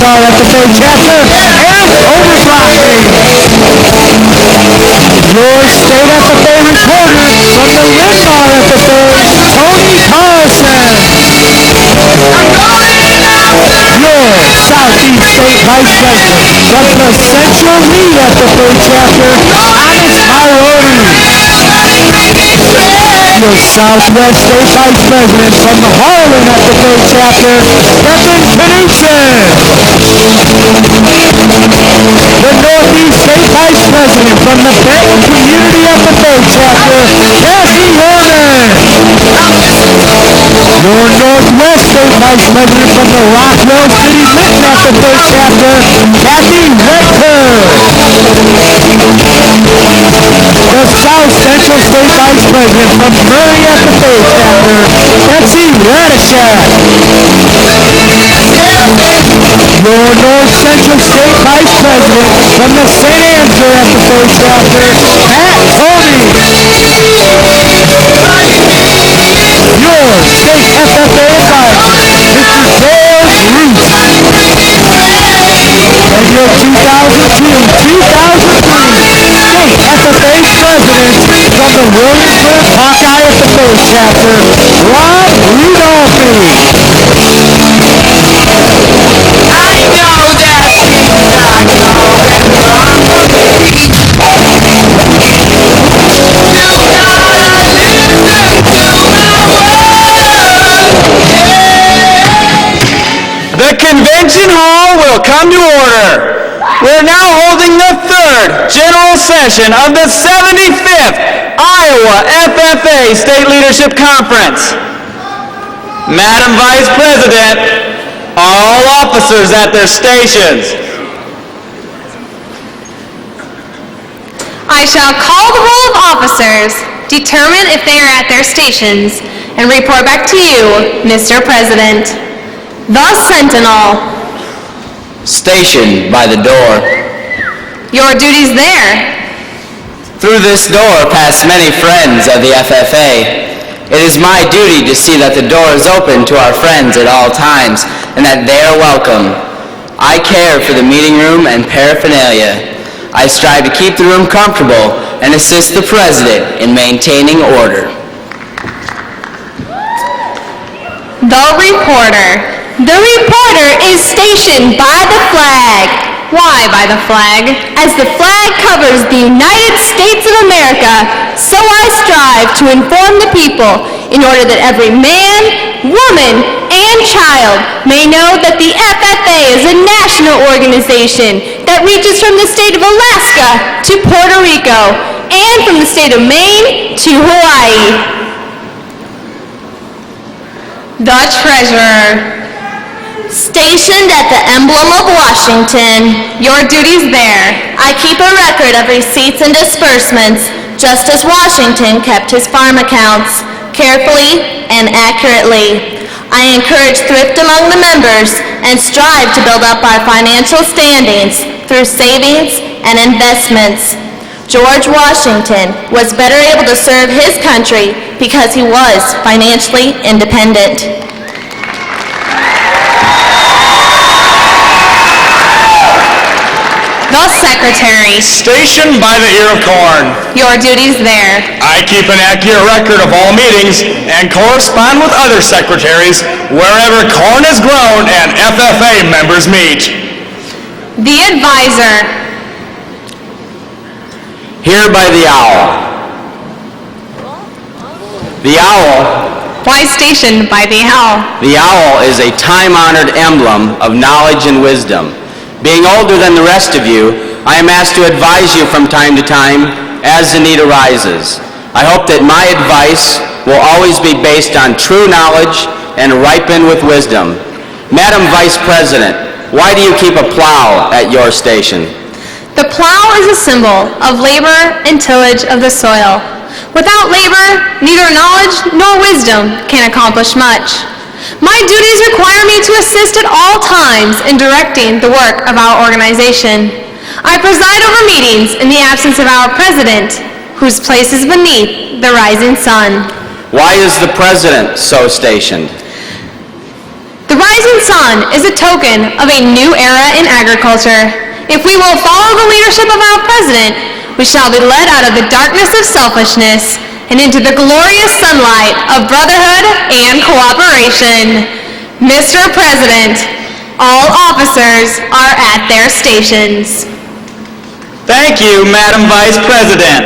FFA chapter and overclocking. Your state FFA reporter from the Lindnar FFA, Tony Carlson. Your Southeast State Vice President from the Central Lead FFA chapter, Thomas Marody. Your Southwest State Vice President from the Harlan FFA chapter, Stephen Knudsen. The Northeast State Vice President from the Benton Community FFA chapter, Kathy Horman. Your Northwest State Vice President from the Rockwell City Lincoln FFA chapter, Kathy Redford. The South Central State Vice President from Murray FFA chapter, Betsy Radishak. Your North Central State Vice President from the St. Andrew FFA chapter, Pat Tony. Your State FFA advisor, Mr. George Root. And your 2002-2003 State FFA President from the Williamsburg Hawkeye FFA chapter, Rob Rudolphy. The convention hall will come to order. We're now holding the third general session of the 75th Iowa FFA State Leadership Conference. Madam Vice President, all officers at their stations. I shall call the roll of officers, determine if they are at their stations, and report back to you, Mr. President. The Sentinel. Stationed by the door. Your duties there. Through this door pass many friends of the FFA. It is my duty to see that the door is open to our friends at all times and that they are welcome. I care for the meeting room and paraphernalia. I strive to keep the room comfortable and assist the President in maintaining order. The Reporter. The reporter is stationed by the flag. Why by the flag? As the flag covers the United States of America, so I strive to inform the people in order that every man, woman, and child may know that the FFA is a national organization that reaches from the state of Alaska to Puerto Rico and from the state of Maine to Hawaii. The Treasurer. Stationed at the emblem of Washington. Your duties there. I keep a record of receipts and disbursements, just as Washington kept his farm accounts, carefully and accurately. I encourage thrift among the members and strive to build up our financial standings through savings and investments. George Washington was better able to serve his country because he was financially independent. The Secretary. Stationed by the ear of corn. Your duties there. I keep an accurate record of all meetings and correspond with other secretaries wherever corn is grown and FFA members meet. The Advisor. Here by the owl. The owl. Why stationed by the owl? The owl is a time-honored emblem of knowledge and wisdom. Being older than the rest of you, I am asked to advise you from time to time as the need arises. I hope that my advice will always be based on true knowledge and ripen with wisdom. Madam Vice President, why do you keep a plow at your station? The plow is a symbol of labor and tillage of the soil. Without labor, neither knowledge nor wisdom can accomplish much. My duties require me to assist at all times in directing the work of our organization. I preside over meetings in the absence of our president, whose place is beneath the rising sun. Why is the President so stationed? The rising sun is a token of a new era in agriculture. If we will follow the leadership of our president, we shall be led out of the darkness of selfishness and into the glorious sunlight of brotherhood and cooperation. Mr. President, all officers are at their stations. Thank you, Madam Vice President.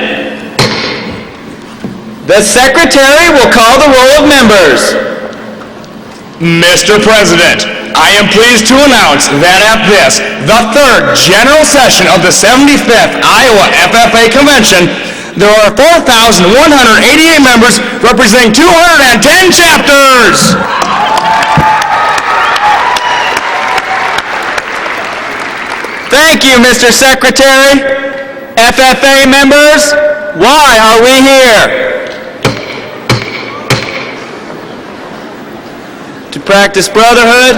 The Secretary will call the roll of members. Mr. President, I am pleased to announce that at this, the third general session of the 75th Iowa FFA Convention, there are 4,188 members representing 210 chapters. Thank you, Mr. Secretary. FFA members, why are we here? To practice brotherhood,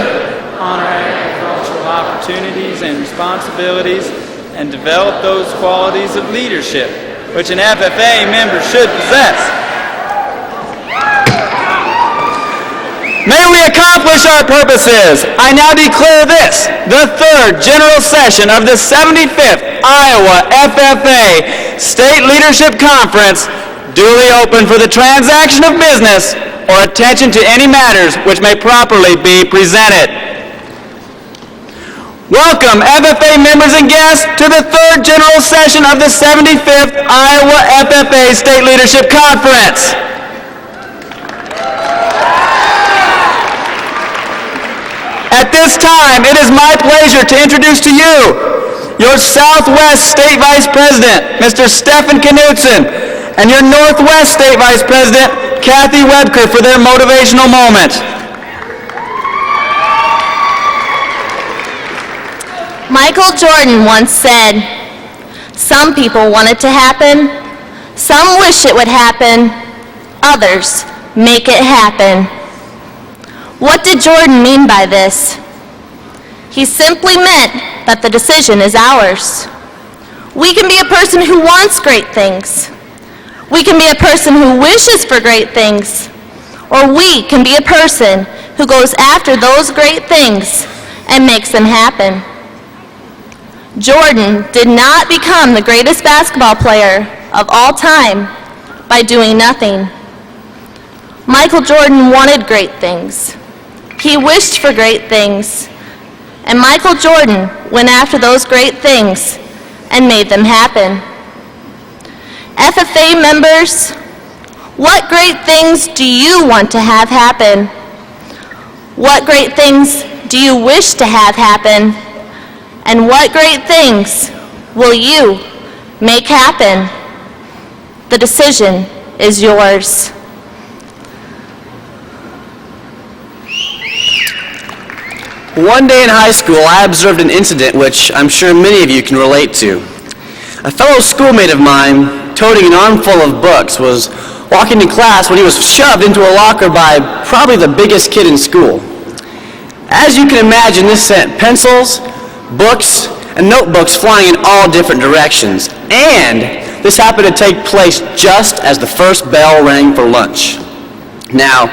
honor agricultural opportunities and responsibilities, and develop those qualities of leadership which an FFA member should possess. May we accomplish our purposes, I now declare this, the third general session of the 75th Iowa FFA State Leadership Conference duly open for the transaction of business or attention to any matters which may properly be presented. Welcome, FFA members and guests, to the third general session of the 75th Iowa FFA State Leadership Conference. At this time, it is my pleasure to introduce to you your Southwest State Vice President, Mr. Stefan Knudsen, and your Northwest State Vice President, Kathy Webker, for their motivational moment. Michael Jordan once said, "Some people want it to happen, some wish it would happen, others make it happen." What did Jordan mean by this? He simply meant that the decision is ours. We can be a person who wants great things. We can be a person who wishes for great things. Or we can be a person who goes after those great things and makes them happen. Jordan did not become the greatest basketball player of all time by doing nothing. Michael Jordan wanted great things. He wished for great things. And Michael Jordan went after those great things and made them happen. FFA members, what great things do you want to have happen? What great things do you wish to have happen? And what great things will you make happen? The decision is yours. One day in high school, I observed an incident which I'm sure many of you can relate to. A fellow schoolmate of mine, toting an armful of books, was walking to class when he was shoved into a locker by probably the biggest kid in school. As you can imagine, this sent pencils, books, and notebooks flying in all different directions. And this happened to take place just as the first bell rang for lunch. Now,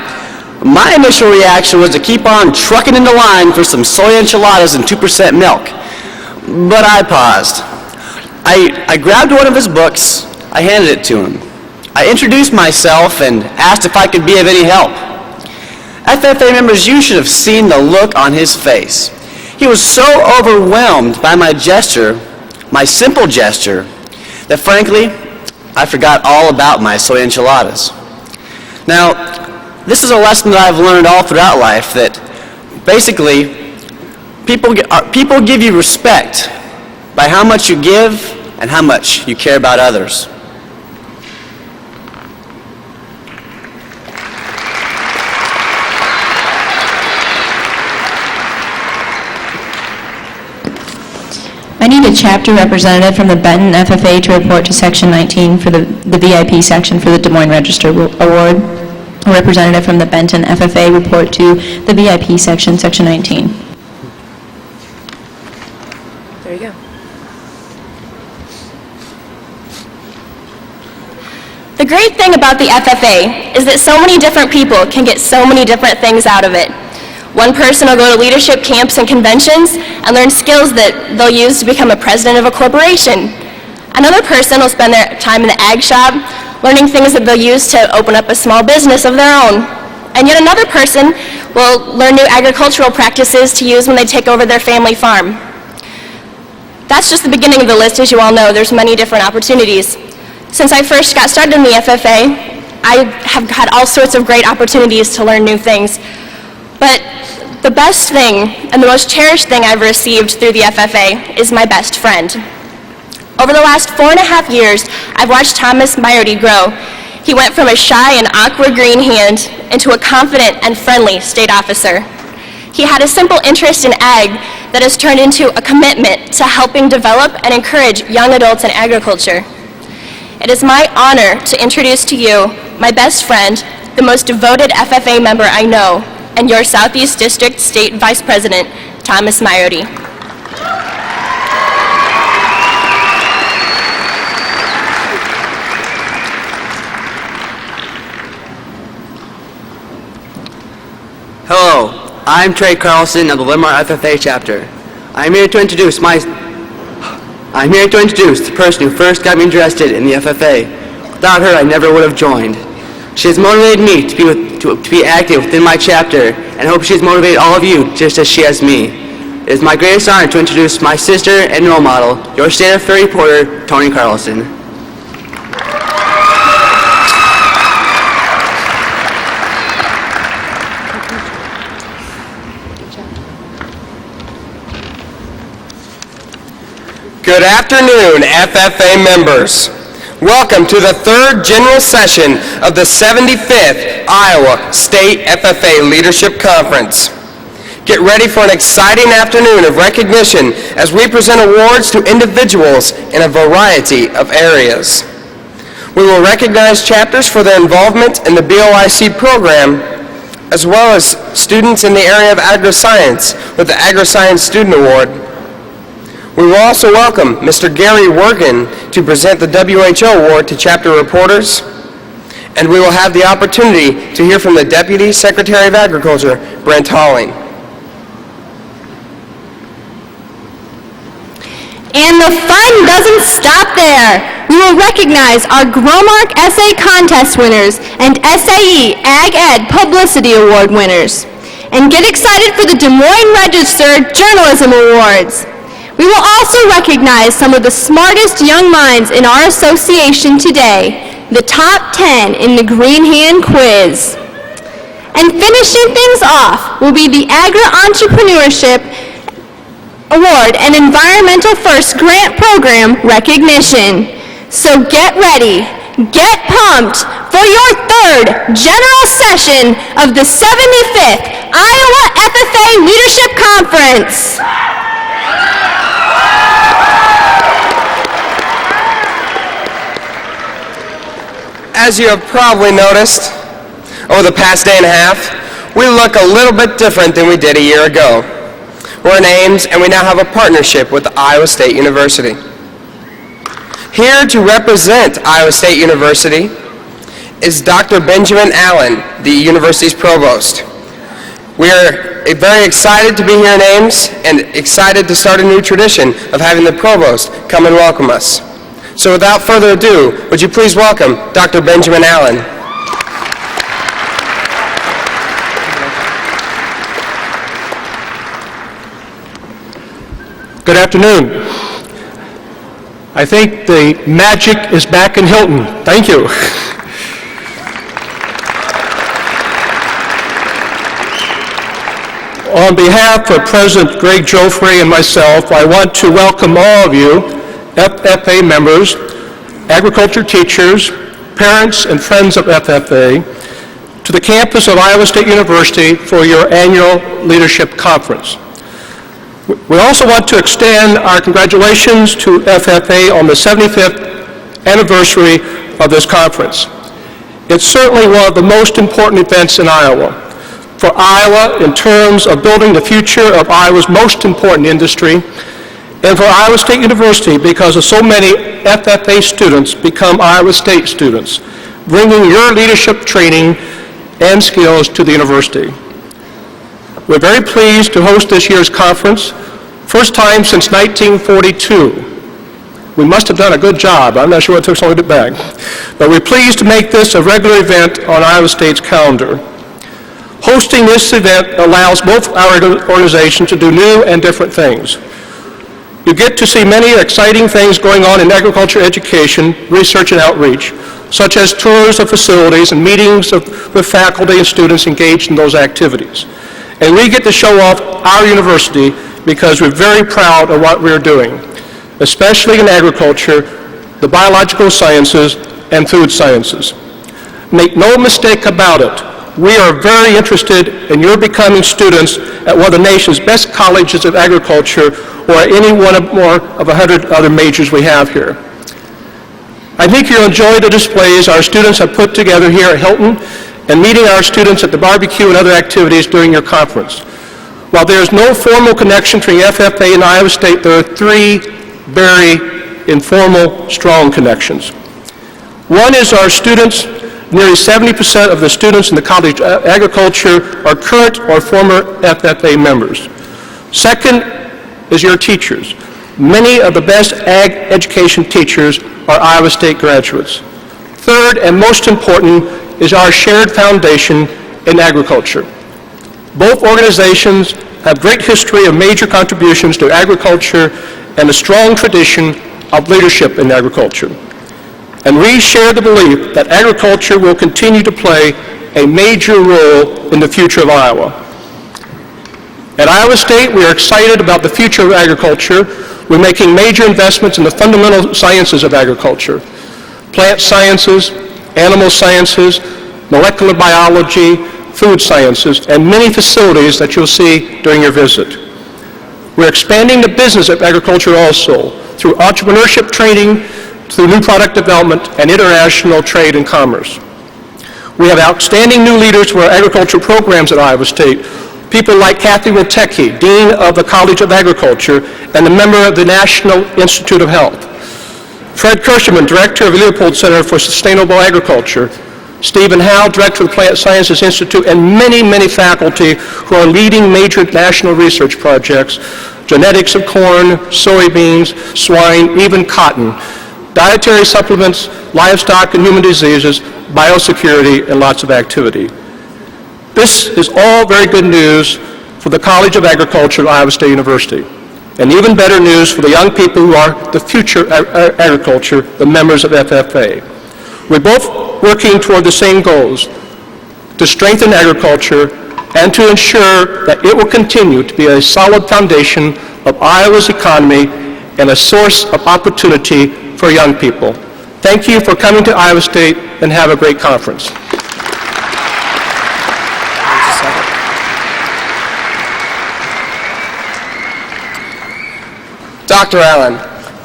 my initial reaction was to keep on trucking into line for some soy enchiladas and 2% milk. But I paused. I grabbed one of his books, I handed it to him. I introduced myself and asked if I could be of any help. FFA members, you should have seen the look on his face. He was so overwhelmed by my gesture, my simple gesture, that frankly, I forgot all about my soy enchiladas. Now, this is a lesson that I've learned all throughout life, that basically people give you respect by how much you give and how much you care about others. I need a chapter representative from the Benton FFA to report to Section 19 for the VIP section for the Des Moines Register Award. A representative from the Benton FFA report to the VIP section, Section 19. There you go. The great thing about the FFA is that so many different people can get so many different things out of it. One person will go to leadership camps and conventions and learn skills that they'll use to become a president of a corporation. Another person will spend their time in the ag shop learning things that they'll use to open up a small business of their own. And yet another person will learn new agricultural practices to use when they take over their family farm. That's just the beginning of the list. As you all know, there's many different opportunities. Since I first got started in the FFA, I have had all sorts of great opportunities to learn new things. But the best thing and the most cherished thing I've received through the FFA is my best friend. Over the last 4.5 years, I've watched Thomas Meyerty grow. He went from a shy and awkward green hand into a confident and friendly state officer. He had a simple interest in ag that has turned into a commitment to helping develop and encourage young adults in agriculture. It is my honor to introduce to you my best friend, the most devoted FFA member I know, and your Southeast District State Vice President, Thomas Meyerty. Hello, I'm Trey Carlson of the Limar FFA chapter. I'm here to introduce the person who first got me interested in the FFA. Without her, I never would have joined. She has motivated me to be active within my chapter, and I hope she has motivated all of you just as she has me. It is my greatest honor to introduce my sister and role model, your State FFA reporter, Tony Carlson. Good afternoon, FFA members. Welcome to the third general session of the 75th Iowa State FFA Leadership Conference. Get ready for an exciting afternoon of recognition as we present awards to individuals in a variety of areas. We will recognize chapters for their involvement in the BOIC program, as well as students in the area of agri-science with the Agri-Science Student Award. We will also welcome Mr. Gary Worgen to present the WHO Award to chapter reporters, and we will have the opportunity to hear from the Deputy Secretary of Agriculture, Brent Halling. And the fun doesn't stop there. We will recognize our Growmark Essay Contest winners and SAE Ag Ed Publicity Award winners. And get excited for the Des Moines Register Journalism Awards. We will also recognize some of the smartest young minds in our association today, the top 10 in the Green Hand Quiz. And finishing things off will be the Agri-Entrepreneurship Award and Environmental First Grant Program recognition. So get ready, get pumped for your third general session of the 75th Iowa FFA Leadership Conference. As you have probably noticed, over the past day and a half, we look a little bit different than we did a year ago. We're in Ames, and we now have a partnership with Iowa State University. Here to represent Iowa State University is Dr. Benjamin Allen, the university's provost. We are very excited to be here in Ames and excited to start a new tradition of having the provost come and welcome us. So without further ado, would you please welcome Dr. Benjamin Allen. Good afternoon. I think the magic is back in Hilton. Thank you. On behalf of President Greg Joffre and myself, I want to welcome all of you, FFA members, agriculture teachers, parents, and friends of FFA, to the campus of Iowa State University for your annual leadership conference. We also want to extend our congratulations to FFA on the 75th anniversary of this conference. It's certainly one of the most important events in Iowa. For Iowa, in terms of building the future of Iowa's most important industry, and for Iowa State University because of so many FFA students become Iowa State students, bringing your leadership training and skills to the university. We're very pleased to host this year's conference, first time since 1942. We must have done a good job. I'm not sure what took so long to get back. But we're pleased to make this a regular event on Iowa State's calendar. Hosting this event allows both our organizations to do new and different things. You get to see many exciting things going on in agriculture education, research, and outreach, such as tours of facilities and meetings with faculty and students engaged in those activities. And we get to show off our university because we're very proud of what we're doing, especially in agriculture, the biological sciences, and food sciences. Make no mistake about it, we are very interested in your becoming students at one of the nation's best colleges of agriculture or at any one of more of 100 other majors we have here. I think you'll enjoy the displays our students have put together here at Hilton and meeting our students at the barbecue and other activities during your conference. While there is no formal connection between FFA and Iowa State, there are three very informal, strong connections. One is our students. Nearly 70% of the students in the College of Agriculture are current or former FFA members. Second is your teachers. Many of the best ag education teachers are Iowa State graduates. Third, and most important, is our shared foundation in agriculture. Both organizations have great history of major contributions to agriculture and a strong tradition of leadership in agriculture. And we share the belief that agriculture will continue to play a major role in the future of Iowa. At Iowa State, we are excited about the future of agriculture. We're making major investments in the fundamental sciences of agriculture: plant sciences, animal sciences, molecular biology, food sciences, and many facilities that you'll see during your visit. We're expanding the business of agriculture also through entrepreneurship training, through new product development, and international trade and commerce. We have outstanding new leaders for our agriculture programs at Iowa State, people like Kathy Witecki, Dean of the College of Agriculture and a member of the National Institute of Health; Fred Kirschman, Director of the Leopold Center for Sustainable Agriculture; Stephen Howe, Director of the Plant Sciences Institute, and many, many faculty who are leading major national research projects: genetics of corn, soybeans, swine, even cotton, dietary supplements, livestock and human diseases, biosecurity, and lots of activity. This is all very good news for the College of Agriculture at Iowa State University, and even better news for the young people who are the future agriculture, the members of FFA. We're both working toward the same goals: to strengthen agriculture and to ensure that it will continue to be a solid foundation of Iowa's economy and a source of opportunity for young people. Thank you for coming to Iowa State, and have a great conference. Dr. Allen,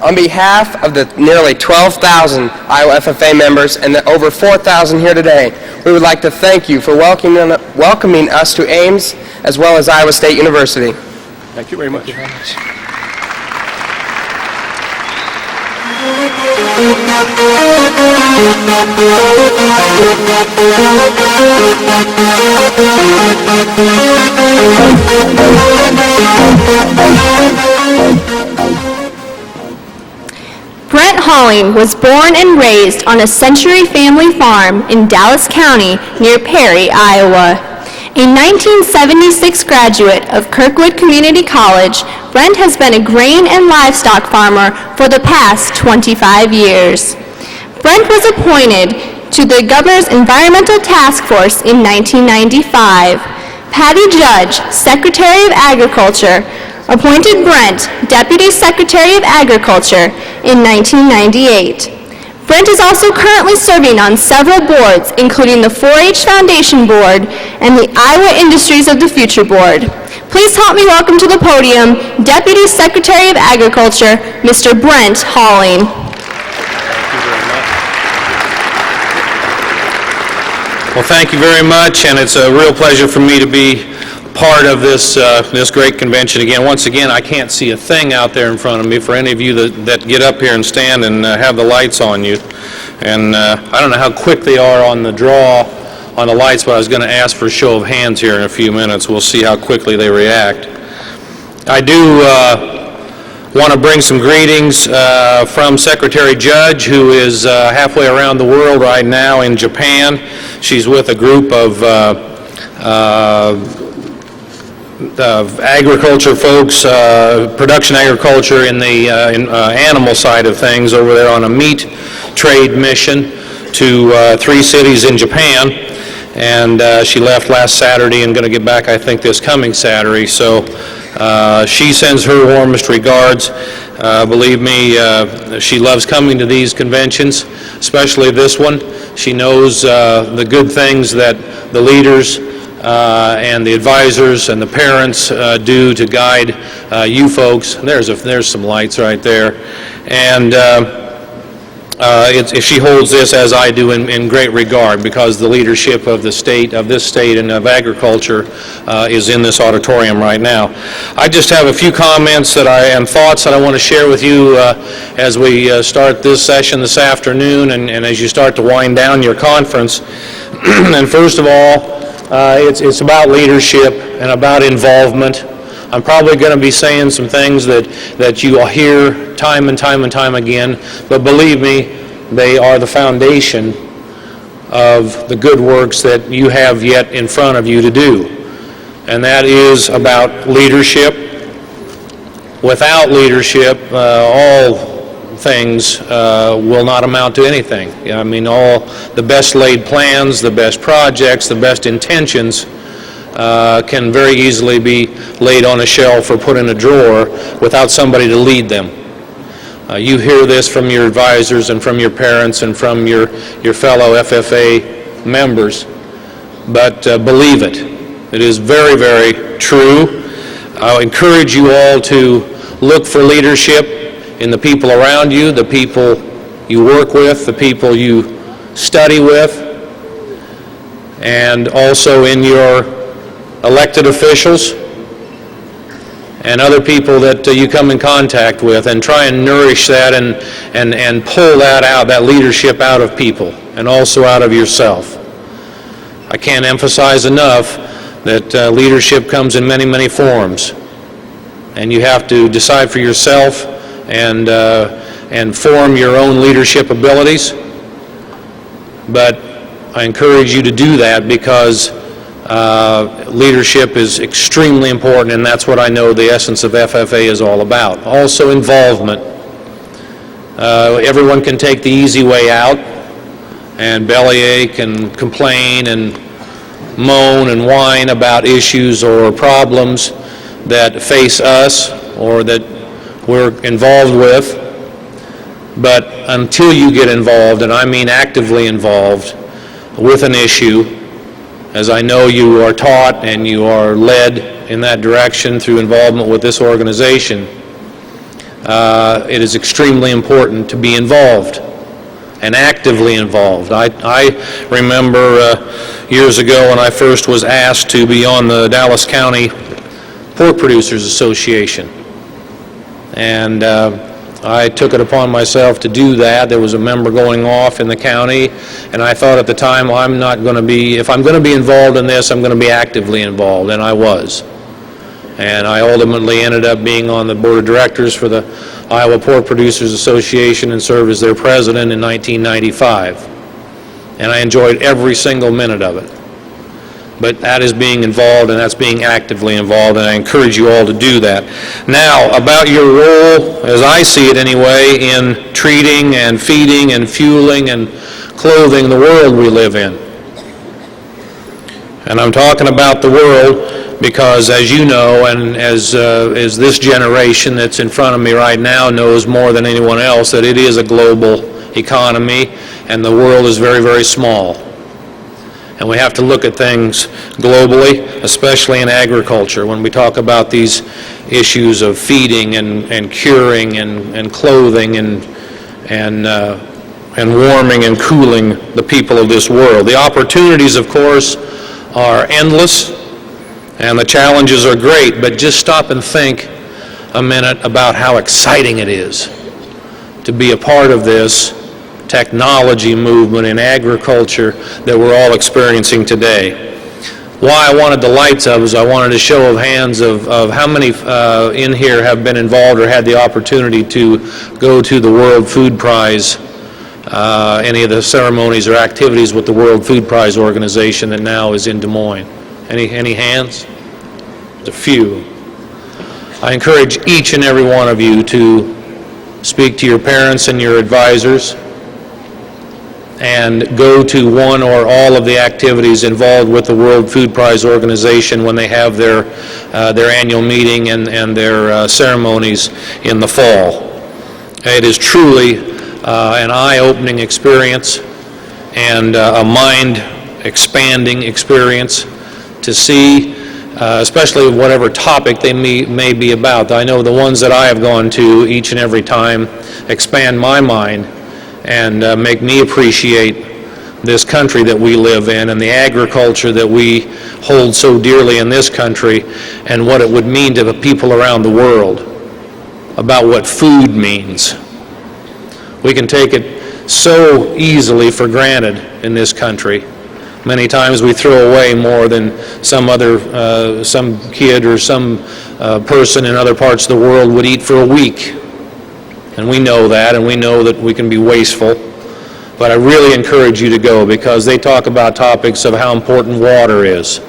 on behalf of the nearly 12,000 Iowa FFA members and the over 4,000 here today, we would like to thank you for welcoming us to Ames as well as Iowa State University. Thank you very much. Brent Halling was born and raised on a Century family farm in Dallas County near Perry, Iowa. A 1976 graduate of Kirkwood Community College, Brent has been a grain and livestock farmer for the past 25 years. Brent was appointed to the Governor's Environmental Task Force in 1995. Patty Judge, Secretary of Agriculture, appointed Brent Deputy Secretary of Agriculture in 1998. Brent is also currently serving on several boards, including the 4-H Foundation Board and the Iowa Industries of the Future Board. Please help me welcome to the podium Deputy Secretary of Agriculture, Mr. Brent Halling. Well, thank you very much, and it's a real pleasure for me to be part of this great convention again. Once again, I can't see a thing out there in front of me for any of you that get up here and stand and have the lights on you. And I don't know how quick they are on the draw on the lights, but I was going to ask for a show of hands here in a few minutes. We'll see how quickly they react. I do want to bring some greetings from Secretary Judge, who is halfway around the world right now in Japan. She's with a group of agriculture folks, production agriculture in the animal side of things over there on a meat trade mission to 3 cities in Japan. And she left last Saturday and going to get back, I think, this coming Saturday. So she sends her warmest regards. Believe me, she loves coming to these conventions, especially this one. She knows the good things that the leaders and the advisors and the parents do to guide you folks. There's some lights right there. And she holds this, as I do, in great regard, because the leadership of the state, of this state, and of agriculture is in this auditorium right now. I just have a few comments and thoughts that I want to share with you as we start this session this afternoon, and as you start to wind down your conference. And first of all, it's about leadership and about involvement. I'm probably going to be saying some things that you will hear time and time and time again, but believe me, they are the foundation of the good works that you have yet in front of you to do. And that is about leadership. Without leadership, all things will not amount to anything. I mean, all the best laid plans, the best projects, the best intentions can very easily be laid on a shelf or put in a drawer without somebody to lead them. You hear this from your advisors and from your parents and from your fellow FFA members, but believe it. It is very, very true. I'll encourage you all to look for leadership in the people around you, the people you work with, the people you study with, and also in your elected officials and other people that you come in contact with, and try and nourish that and pull that out, that leadership out of people and also out of yourself. I can't emphasize enough that leadership comes in many, many forms, and you have to decide for yourself and form your own leadership abilities. But I encourage you to do that because leadership is extremely important, and that's what I know the essence of FFA is all about. Also involvement. Everyone can take the easy way out and bellyache and complain and moan and whine about issues or problems that face us or that we're involved with. But until you get involved, and I mean actively involved, with an issue, as I know you are taught and you are led in that direction through involvement with this organization, it is extremely important to be involved and actively involved. I remember years ago when I first was asked to be on the Dallas County Pork Producers Association, and I took it upon myself to do that. There was a member going off in the county, and I thought at the time, well, if I'm going to be involved in this, I'm going to be actively involved, and I was. And I ultimately ended up being on the board of directors for the Iowa Pork Producers Association and served as their president in 1995. And I enjoyed every single minute of it. But that is being involved, and that's being actively involved, and I encourage you all to do that. Now, about your role, as I see it anyway, in treating and feeding and fueling and clothing the world we live in. And I'm talking about the world because, as you know, and as this generation that's in front of me right now knows more than anyone else, that it is a global economy, and the world is very, very small. And we have to look at things globally, especially in agriculture, when we talk about these issues of feeding and curing and clothing and warming and cooling the people of this world. The opportunities, of course, are endless, and the challenges are great, but just stop and think a minute about how exciting it is to be a part of this technology movement in agriculture that we're all experiencing today. Why I wanted the lights up is I wanted a show of hands of how many in here have been involved or had the opportunity to go to the World Food Prize, any of the ceremonies or activities with the World Food Prize organization that now is in Des Moines. Any hands? A few. I encourage each and every one of you to speak to your parents and your advisors and go to one or all of the activities involved with the World Food Prize organization when they have their annual meeting and their ceremonies in the fall. It is truly an eye-opening experience and a mind-expanding experience to see, especially whatever topic they may be about. I know the ones that I have gone to each and every time expand my mind and make me appreciate this country that we live in and the agriculture that we hold so dearly in this country and what it would mean to the people around the world about what food means. We can take it so easily for granted in this country. Many times we throw away more than some kid or some person in other parts of the world would eat for a week. And we know that, and we know that we can be wasteful. But I really encourage you to go because they talk about topics of how important water is,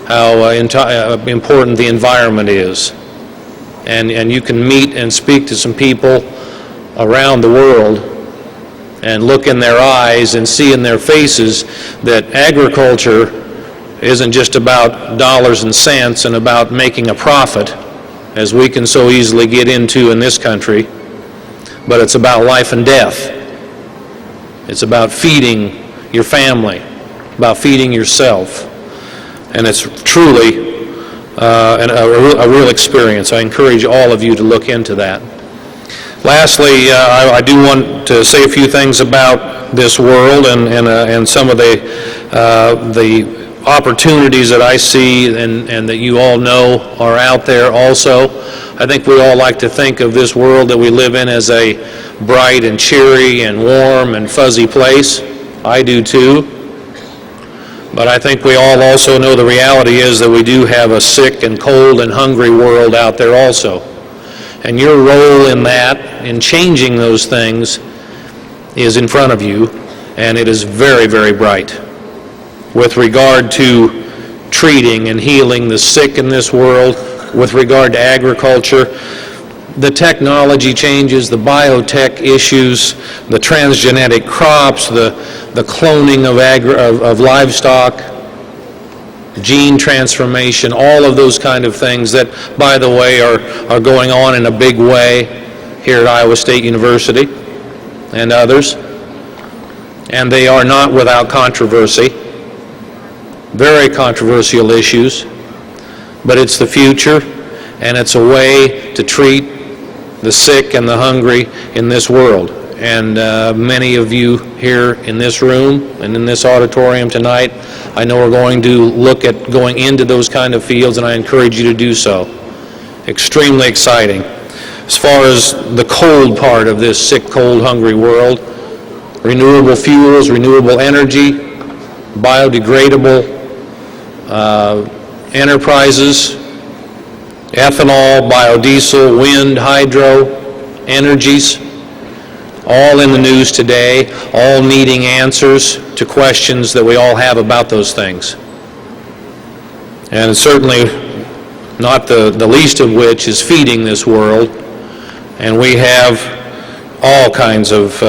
how important the environment is. And you can meet and speak to some people around the world and look in their eyes and see in their faces that agriculture isn't just about dollars and cents and about making a profit, as we can so easily get into in this country, but it's about life and death. It's about feeding your family, about feeding yourself, and it's truly a real experience. I encourage all of you to look into that. Lastly, I do want to say a few things about this world and some of the opportunities that I see and that you all know are out there also. I think we all like to think of this world that we live in as a bright and cheery and warm and fuzzy place. I do too. But I think we all also know the reality is that we do have a sick and cold and hungry world out there also. And your role in that, in changing those things, is in front of you, and it is very, very bright. With regard to treating and healing the sick in this world, with regard to agriculture, the technology changes, the biotech issues, the transgenic crops, the cloning of livestock, gene transformation, all of those kind of things that, by the way, are going on in a big way here at Iowa State University and others. And they are not without controversy, very controversial issues, but it's the future, and it's a way to treat the sick and the hungry in this world. And many of you here in this room and in this auditorium tonight, I know are going to look at going into those kind of fields, and I encourage you to do so. Extremely exciting. As far as the cold part of this sick, cold, hungry world, renewable fuels, renewable energy, biodegradable enterprises, ethanol, biodiesel, wind, hydro, energies, all in the news today, all needing answers to questions that we all have about those things. And certainly not the least of which is feeding this world. And we have all kinds of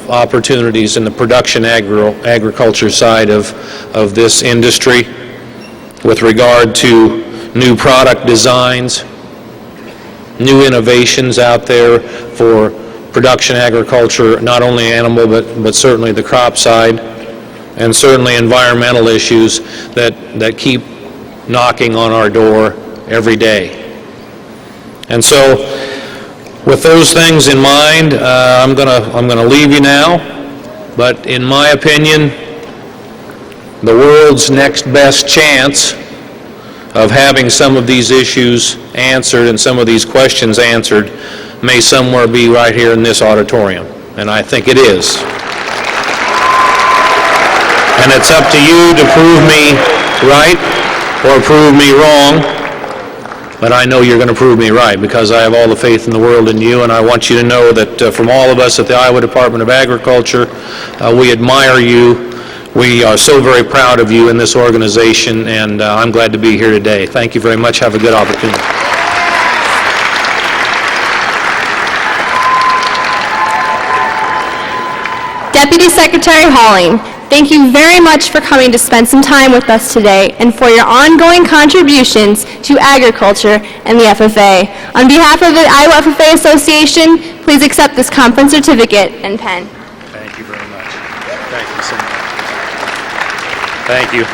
opportunities in the production agriculture side of this industry with regard to new product designs, new innovations out there for production agriculture, not only animal but certainly the crop side, and certainly environmental issues that keep knocking on our door every day. And so with those things in mind, I'm gonna leave you now, but in my opinion, the world's next best chance of having some of these issues answered and some of these questions answered may somewhere be right here in this auditorium. and I think it is. And it's up to you to prove me right or prove me wrong, but I know you're going to prove me right because I have all the faith in the world in you, and I want you to know that from all of us at the Iowa Department of Agriculture, we admire you. We are so very proud of you in this organization, and I'm glad to be here today. Thank you very much. Have a good opportunity. Deputy Secretary Halling, thank you very much for coming to spend some time with us today and for your ongoing contributions to agriculture and the FFA. On behalf of the Iowa FFA Association, please accept this conference certificate and pen. Thank you very much. Thank you so much. Thank you.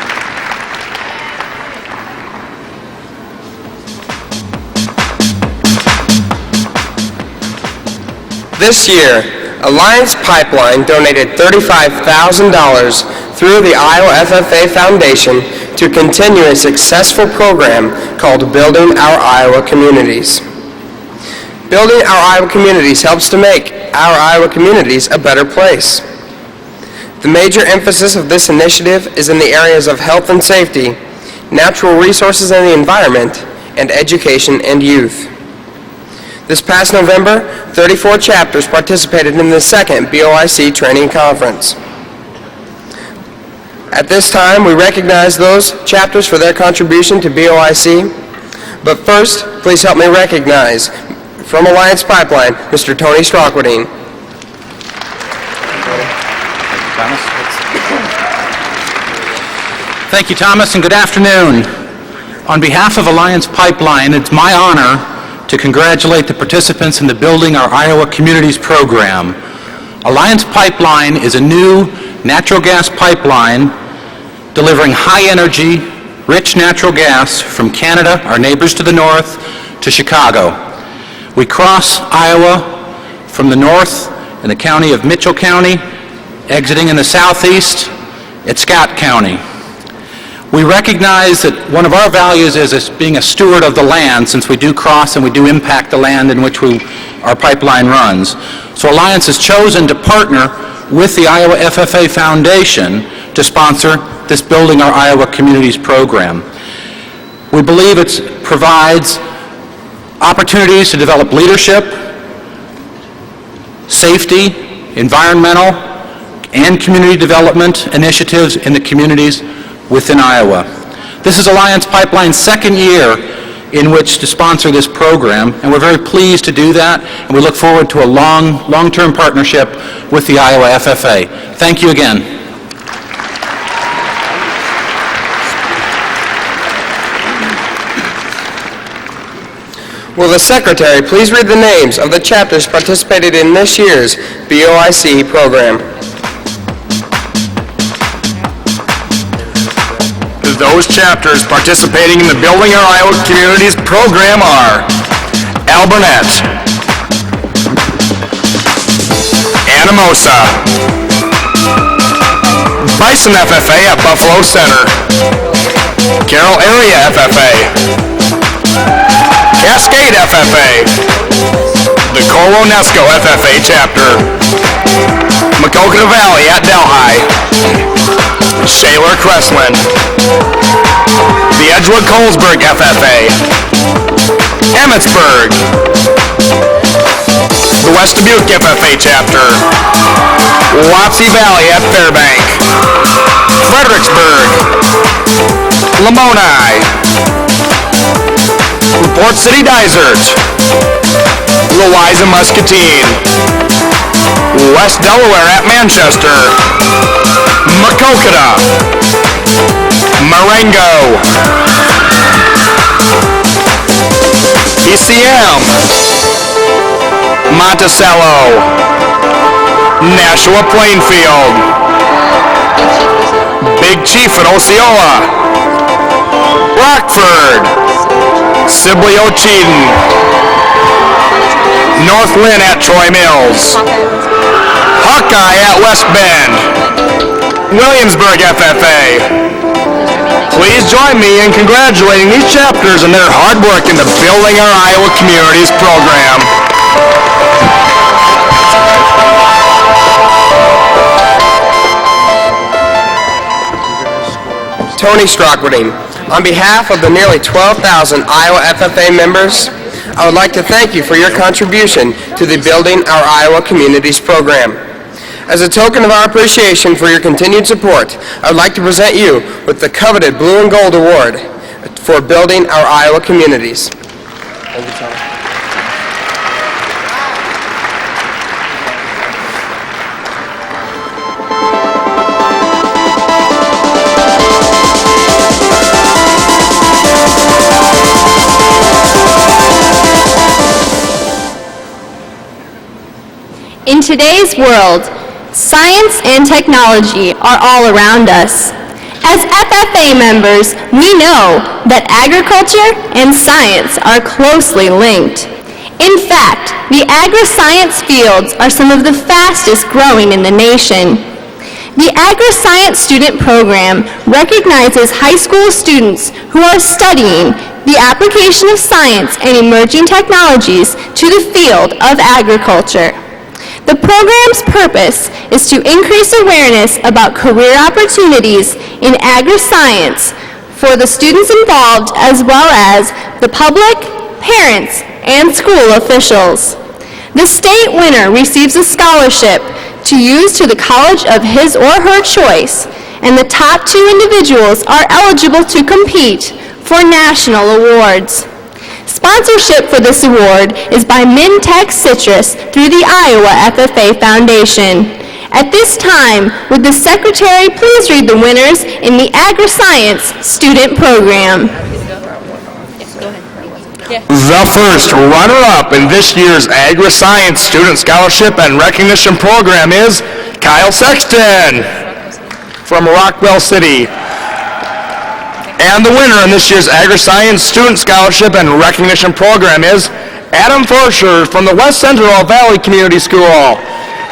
This year, Alliance Pipeline donated $35,000 through the Iowa FFA Foundation to continue a successful program called Building Our Iowa Communities. Building Our Iowa Communities helps to make our Iowa communities a better place. The major emphasis of this initiative is in the areas of health and safety, natural resources and the environment, and education and youth. This past November, 34 chapters participated in the second BOIC training conference. At this time, we recognize those chapters for their contribution to BOIC. But first, please help me recognize, from Alliance Pipeline, Mr. Tony Strockwerdine. Thank you, Thomas, and good afternoon. On behalf of Alliance Pipeline, it's my honor to congratulate the participants in the Building Our Iowa Communities program. Alliance Pipeline is a new natural gas pipeline delivering high-energy, rich natural gas from Canada, our neighbors to the north, to Chicago. We cross Iowa from the north in the county of Mitchell County, exiting in the southeast at Scott County. We recognize that one of our values is being a steward of the land, since we do cross and we do impact the land in which our pipeline runs. So Alliance has chosen to partner with the Iowa FFA Foundation to sponsor this Building Our Iowa Communities program. We believe it provides opportunities to develop leadership, safety, environmental, and community development initiatives in the communities within Iowa. This is Alliance Pipeline's second year in which to sponsor this program, and we're very pleased to do that, and we look forward to a long-term partnership with the Iowa FFA. Thank you again. Will the Secretary please read the names of the chapters participated in this year's BOIC program? Those chapters participating in the Building Our Iowa Communities program are Alburnett, Anamosa, Bison FFA at Buffalo Center, Carroll Area FFA, Cascade FFA, the Coronesco FFA chapter, Maquoketa Valley at Delhi, Shaler-Crestland, the Edgewood-Colesburg FFA, Emmitsburg, the West Dubuque FFA chapter, Wapsie Valley at Fairbank, Fredericksburg, Lamoni, Port City Dysart, Louisa Muscatine, West Delaware at Manchester, Maquoketa, Marengo, ECM, Monticello, Nashua Plainfield, Big Chief at Osceola, Rockford, Sibley Ocheeden, North Lynn at Troy Mills, Hawkeye at West Bend, Williamsburg FFA. Please join me in congratulating these chapters on their hard work in the Building Our Iowa Communities program. Tony Strockwooding. On behalf of the nearly 12,000 Iowa FFA members, I would like to thank you for your contribution to the Building Our Iowa Communities program. As a token of our appreciation for your continued support, I would like to present you with the coveted Blue and Gold Award for Building Our Iowa Communities. Thank you, Tony. In today's world, science and technology are all around us. As FFA members, we know that agriculture and science are closely linked. In fact, the agri-science fields are some of the fastest growing in the nation. The Agri-Science Student Program recognizes high school students who are studying the application of science and emerging technologies to the field of agriculture. The program's purpose is to increase awareness about career opportunities in agri-science for the students involved as well as the public, parents, and school officials. The state winner receives a scholarship to use to the college of his or her choice, and the top 2 individuals are eligible to compete for national awards. Sponsorship for this award is by Mintech Citrus through the Iowa FFA Foundation. At this time, would the Secretary please read the winners in the Agri-Science Student Program? The first runner-up in this year's Agri-Science Student Scholarship and Recognition Program is Kyle Sexton from Rockwell City. And the winner in this year's Agri-Science Student Scholarship and Recognition Program is Adam Forscher from the West Central Valley Community School.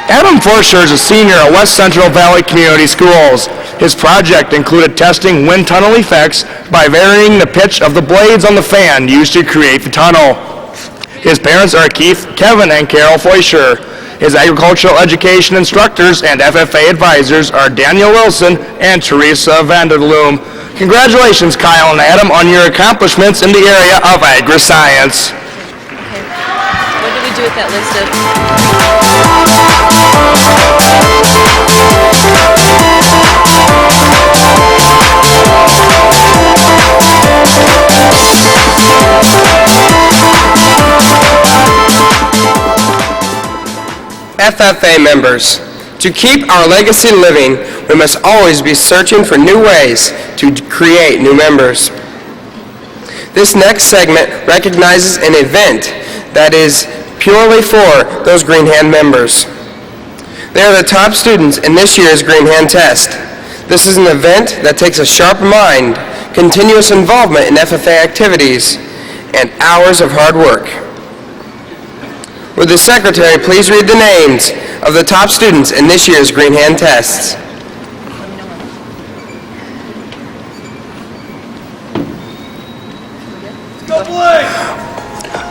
Adam Forscher is a senior at West Central Valley Community Schools. His project included testing wind tunnel effects by varying the pitch of the blades on the fan used to create the tunnel. His parents are Keith, Kevin, and Carol Forscher. His agricultural education instructors and FFA advisors are Daniel Wilson and Teresa Vanderloom. Congratulations, Kyle and Adam, on your accomplishments in the area of agri-science. What did we do with that list of... FFA members, to keep our legacy living, we must always be searching for new ways to create new members. This next segment recognizes an event that is purely for those Green Hand members. They are the top students in this year's Green Hand test. This is an event that takes a sharp mind, continuous involvement in FFA activities, and hours of hard work. Would the Secretary please read the names of the top students in this year's Green Hand tests?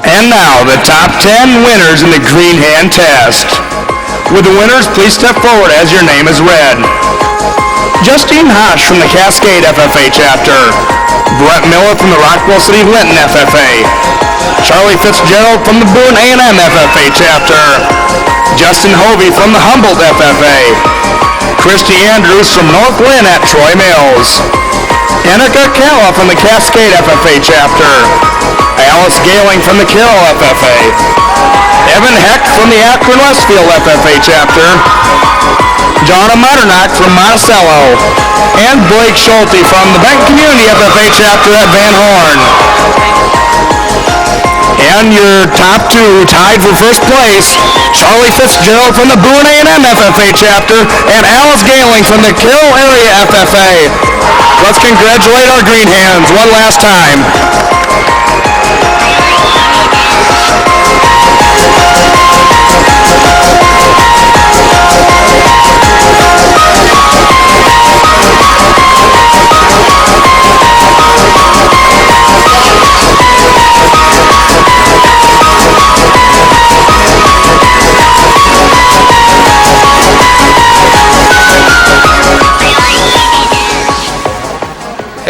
And now, the top 10 winners in the Green Hand test. Would the winners please step forward as your name is read? Justine Hosh from the Cascade FFA chapter. Brett Miller from the Rockwell City Linton FFA. Charlie Fitzgerald from the Boone A&M FFA chapter. Justin Hovey from the Humboldt FFA. Christy Andrews from North Lynn at Troy Mills. Annika Calla from the Cascade FFA chapter. Alice Galing from the Carroll FFA. Evan Heck from the Akron Westfield FFA chapter. Donna Modernock from Monticello. And Blake Schulte from the Benton Community FFA chapter at Van Horn. And your top 2 tied for first place, Charlie Fitzgerald from the Boone A&M FFA chapter and Alice Galing from the Carroll Area FFA. Let's congratulate our Green Hands one last time.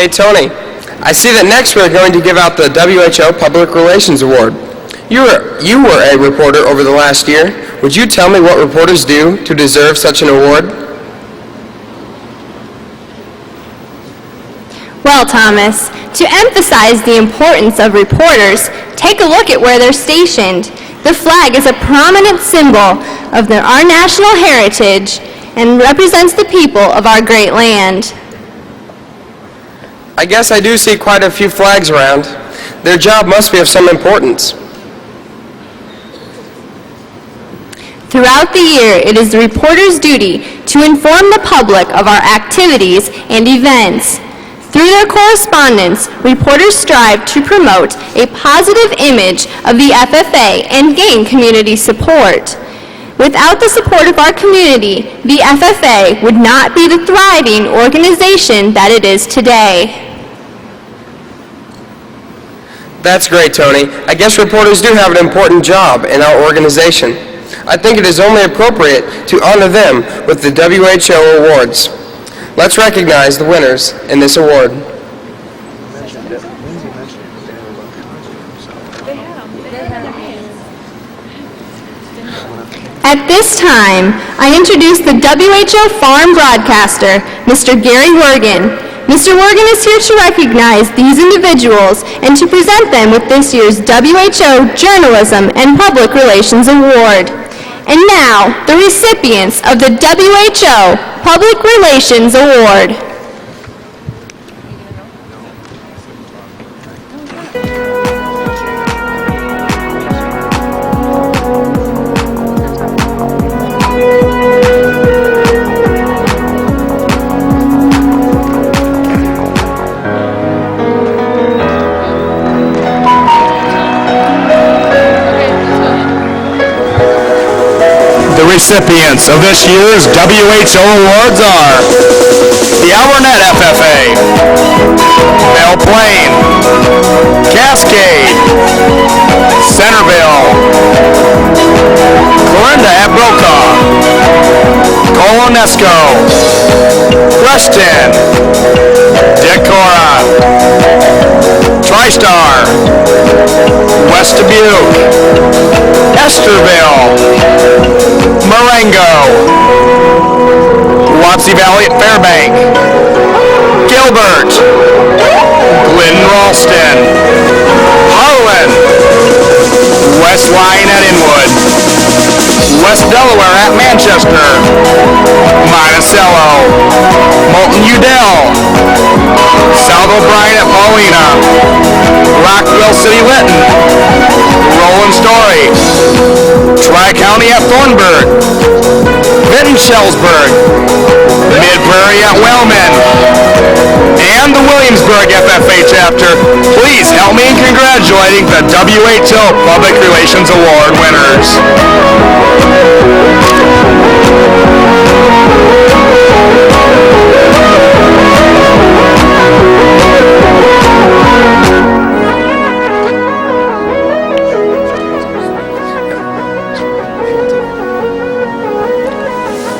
Hey, Tony, I see that next we're going to give out the WHO Public Relations Award. You were a reporter over the last year. Would you tell me what reporters do to deserve such an award? Well, Thomas, to emphasize the importance of reporters, take a look at where they're stationed. The flag is a prominent symbol of our national heritage and represents the people of our great land. I guess I do see quite a few flags around. Their job must be of some importance. Throughout the year, it is the reporter's duty to inform the public of our activities and events. Through their correspondence, reporters strive to promote a positive image of the FFA and gain community support. Without the support of our community, the FFA would not be the thriving organization that it is today. That's great, Tony. I guess reporters do have an important job in our organization. I think it is only appropriate to honor them with the WHO awards. Let's recognize the winners in this award. At this time, I introduce the WHO Farm Broadcaster, Mr. Gary Wergen. Mr. Wergen is here to recognize these individuals and to present them with this year's WHO Journalism and Public Relations Award. And now, the recipients of the WHO Public Relations Award. Recipients of this year's WHO awards are the Albernet FFA, Belle Plaine, Cascade, Centerville, Clarinda at Brokaw, Colonesco, Preston, Decorah, TriStar, West Dubuque, Esterville, Marengo, Wapsie Valley at Fairbank, Gilbert, Glidden Ralston, Harlan, West Lyon at Inwood, West Delaware at Manchester, Monticello, Moulton Udell, South O'Brien at Paulina, Rockville City Lytton, Roland Story, Tri-County at Thornburg, Vinton Shellsburg, Mid-Prairie at Wellman, and the Williamsburg FFA chapter. Please help me in congratulating the WHO Public Relations Award winners.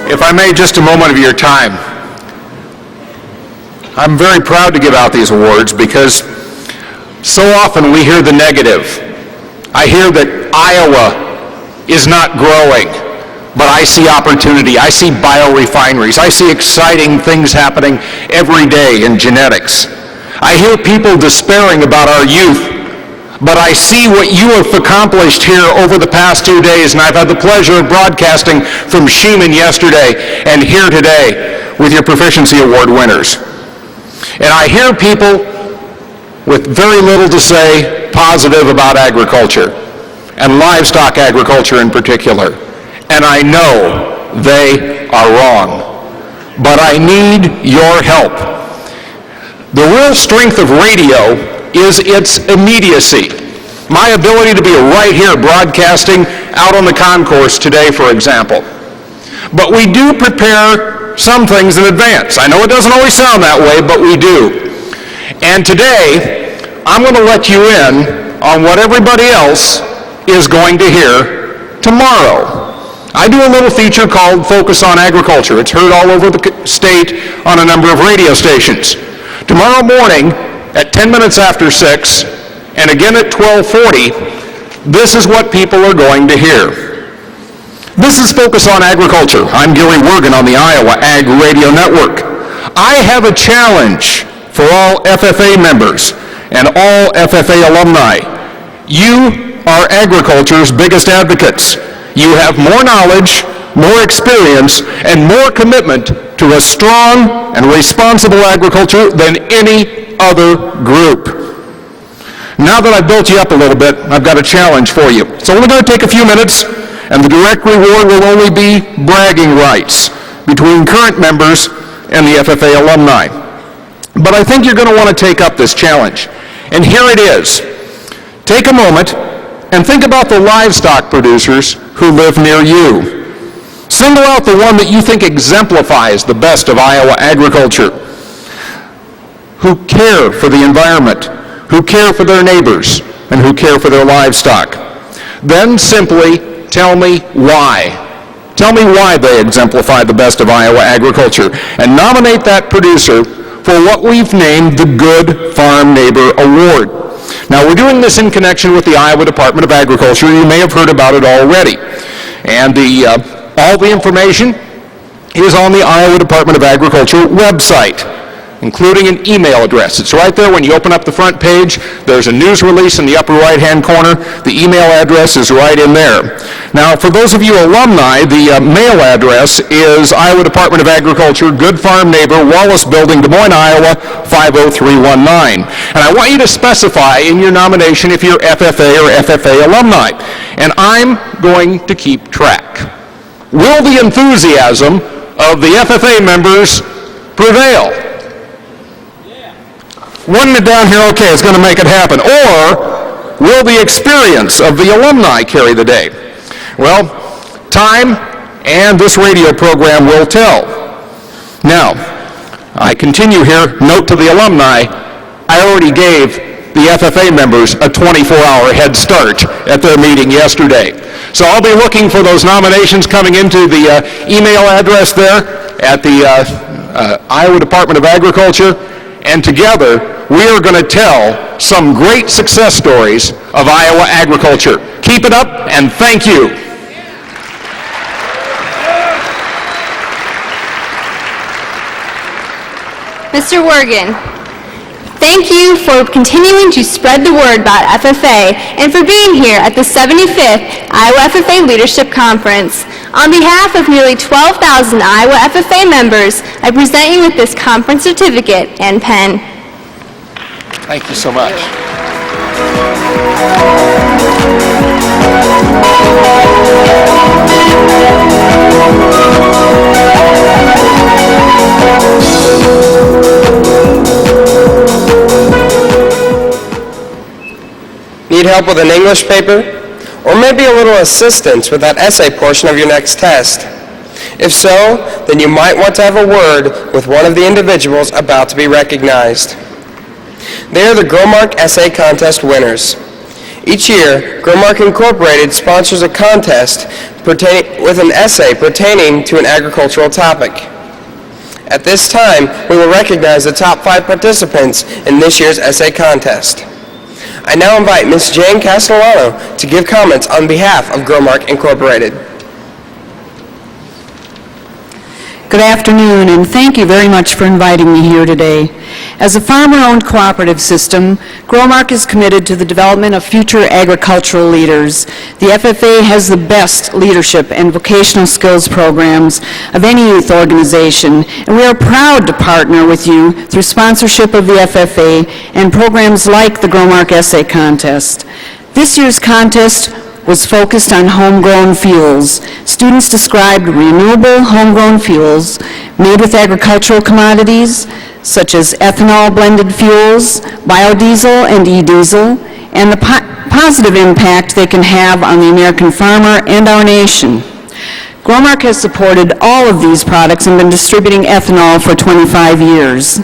If I may, just a moment of your time. I'm very proud to give out these awards because so often we hear the negative. I hear that Iowa is not growing, but I see opportunity. I see biorefineries. I see exciting things happening every day in genetics. I hear people despairing about our youth, but I see what you have accomplished here over the past 2 days, and I've had the pleasure of broadcasting from Sheeman yesterday and here today with your Proficiency Award winners. And I hear people with very little to say positive about agriculture, and livestock agriculture in particular. And I know they are wrong. But I need your help. The real strength of radio is its immediacy. My ability to be right here broadcasting out on the concourse today, for example. But we do prepare some things in advance. I know it doesn't always sound that way, but we do. And today, I'm going to let you in on what everybody else is going to hear tomorrow. I do a little feature called Focus on Agriculture. It's heard all over the state on a number of radio stations. To Tomorrow morning at 10 minutes after 6 and again at 12:40, this is what people are going to hear. This is Focus on Agriculture. I'm Gary Wergen on the Iowa Ag Radio Network. I have a challenge for all FFA members and all FFA alumni. You are agriculture's biggest advocates. You have more knowledge, more experience, and more commitment to a strong and responsible agriculture than any other group. Now that I've built you up a little bit, I've got a challenge for you. It's only going to take a few minutes, and the direct reward will only be bragging rights between current members and the FFA alumni. But I think you're going to want to take up this challenge. And here it is. Take a moment and think about the livestock producers who live near you. Single out the one that you think exemplifies the best of Iowa agriculture, who care for the environment, who care for their neighbors, and who care for their livestock. Then simply tell me why. Tell me why they exemplify the best of Iowa agriculture, and nominate that producer for what we've named the Good Farm Neighbor Award. Now, we're doing this in connection with the Iowa Department of Agriculture. You may have heard about it already. And all the information is on the Iowa Department of Agriculture website, including an email address. It's right there when you open up the front page. There's a news release in the upper right-hand corner. The email address is right in there. Now, for those of you alumni, the mail address is Iowa Department of Agriculture, Good Farm Neighbor, Wallace Building, Des Moines, Iowa, 50319. And I want you to specify in your nomination if you're FFA or FFA alumni. And I'm going to keep track. Will the enthusiasm of the FFA members prevail? Running it down here, okay, is going to make it happen. Or will the experience of the alumni carry the day? Well, time and this radio program will tell. Now, I continue here. Note to the alumni, I already gave the FFA members a 24-hour head start at their meeting yesterday. So I'll be looking for those nominations coming into the email address there at the Iowa Department of Agriculture, and together we are going to tell some great success stories of Iowa agriculture. Keep it up, and thank you. Mr. Wergen, thank you for continuing to spread the word about FFA and for being here at the 75th Iowa FFA Leadership Conference. On behalf of nearly 12,000 Iowa FFA members, I present you with this conference certificate and pen. Thank you so much. Need help with an English paper? Or maybe a little assistance with that essay portion of your next test? If so, then you might want to have a word with one of the individuals about to be recognized. They are the Growmark Essay Contest winners. Each year, Growmark Incorporated sponsors a contest with an essay pertaining to an agricultural topic. At this time, we will recognize the top 5 participants in this year's essay contest. I now invite Ms. Jane Castellano to give comments on behalf of Growmark Incorporated. Good afternoon, and thank you very much for inviting me here today. As a farmer-owned cooperative system, Growmark is committed to the development of future agricultural leaders. The FFA has the best leadership and vocational skills programs of any youth organization, and we are proud to partner with you through sponsorship of the FFA and programs like the Growmark Essay Contest. This year's contest was focused on homegrown fuels. Students described renewable homegrown fuels made with agricultural commodities, such as ethanol-blended fuels, biodiesel and e-diesel, and the positive impact they can have on the American farmer and our nation. Growmark has supported all of these products and been distributing ethanol for 25 years.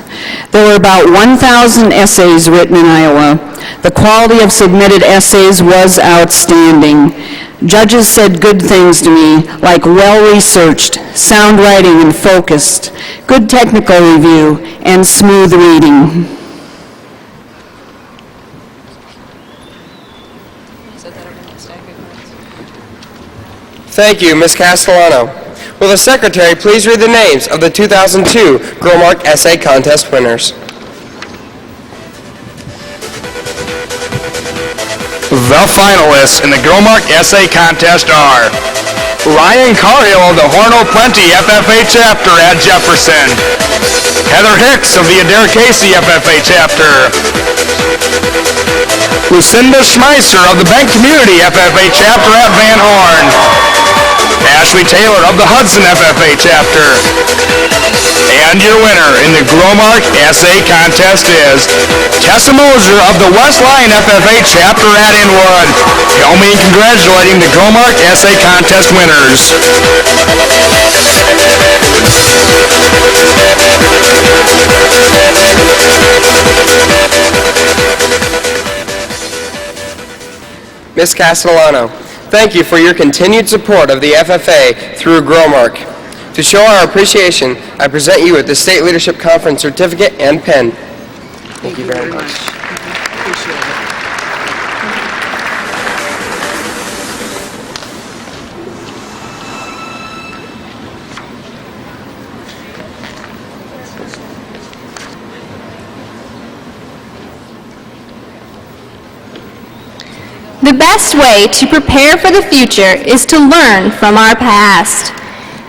There were about 1,000 essays written in Iowa. The quality of submitted essays was outstanding. Judges said good things to me, like well-researched, sound writing and focused, good technical review, and smooth reading. Thank you, Ms. Castellano. Will the Secretary please read the names of the 2002 Growmark Essay Contest winners? The finalists in the Growmark Essay Contest are Ryan Carhill of the Horno Plenty FFA Chapter at Jefferson, Heather Hicks of the Adair Casey FFA Chapter, Lucinda Schmeisser of the Bank Community FFA Chapter at Van Horn, Ashley Taylor of the Hudson FFA Chapter, and your winner in the Growmark Essay Contest is Tessa Moser of the West Lyon FFA Chapter at Inwood. Join me in congratulating the Growmark Essay Contest winners. Ms. Castellano, thank you for your continued support of the FFA through Growmark. To show our appreciation, I present you with the State Leadership Conference certificate and pen. Thank you very much. The best way to prepare for the future is to learn from our past.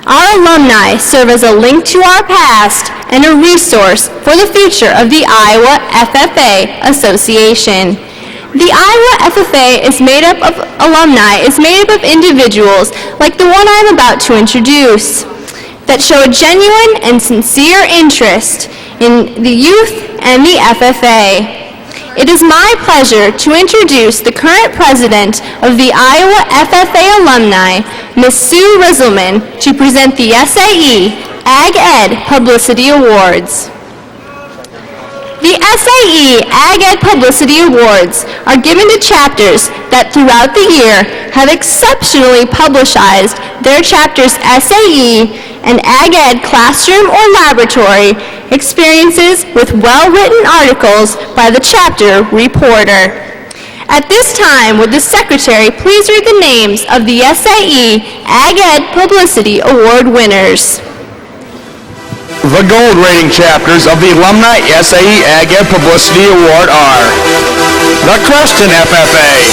Our alumni serve as a link to our past and a resource for the future of the Iowa FFA Association. The Iowa FFA is made up of individuals like the one I'm about to introduce that show a genuine and sincere interest in the youth and the FFA. It is my pleasure to introduce the current president of the Iowa FFA alumni, Ms. Sue Rizzleman, to present the SAE Ag Ed Publicity Awards. The SAE Ag Ed Publicity Awards are given to chapters that throughout the year have exceptionally publicized their chapter's SAE and Ag Ed classroom or laboratory experiences with well-written articles by the chapter reporter. At this time, would the Secretary please read the names of the SAE Ag Ed Publicity Award winners? The gold rating chapters of the Alumni SAE Ag Ed Publicity Award are the Creston FFA,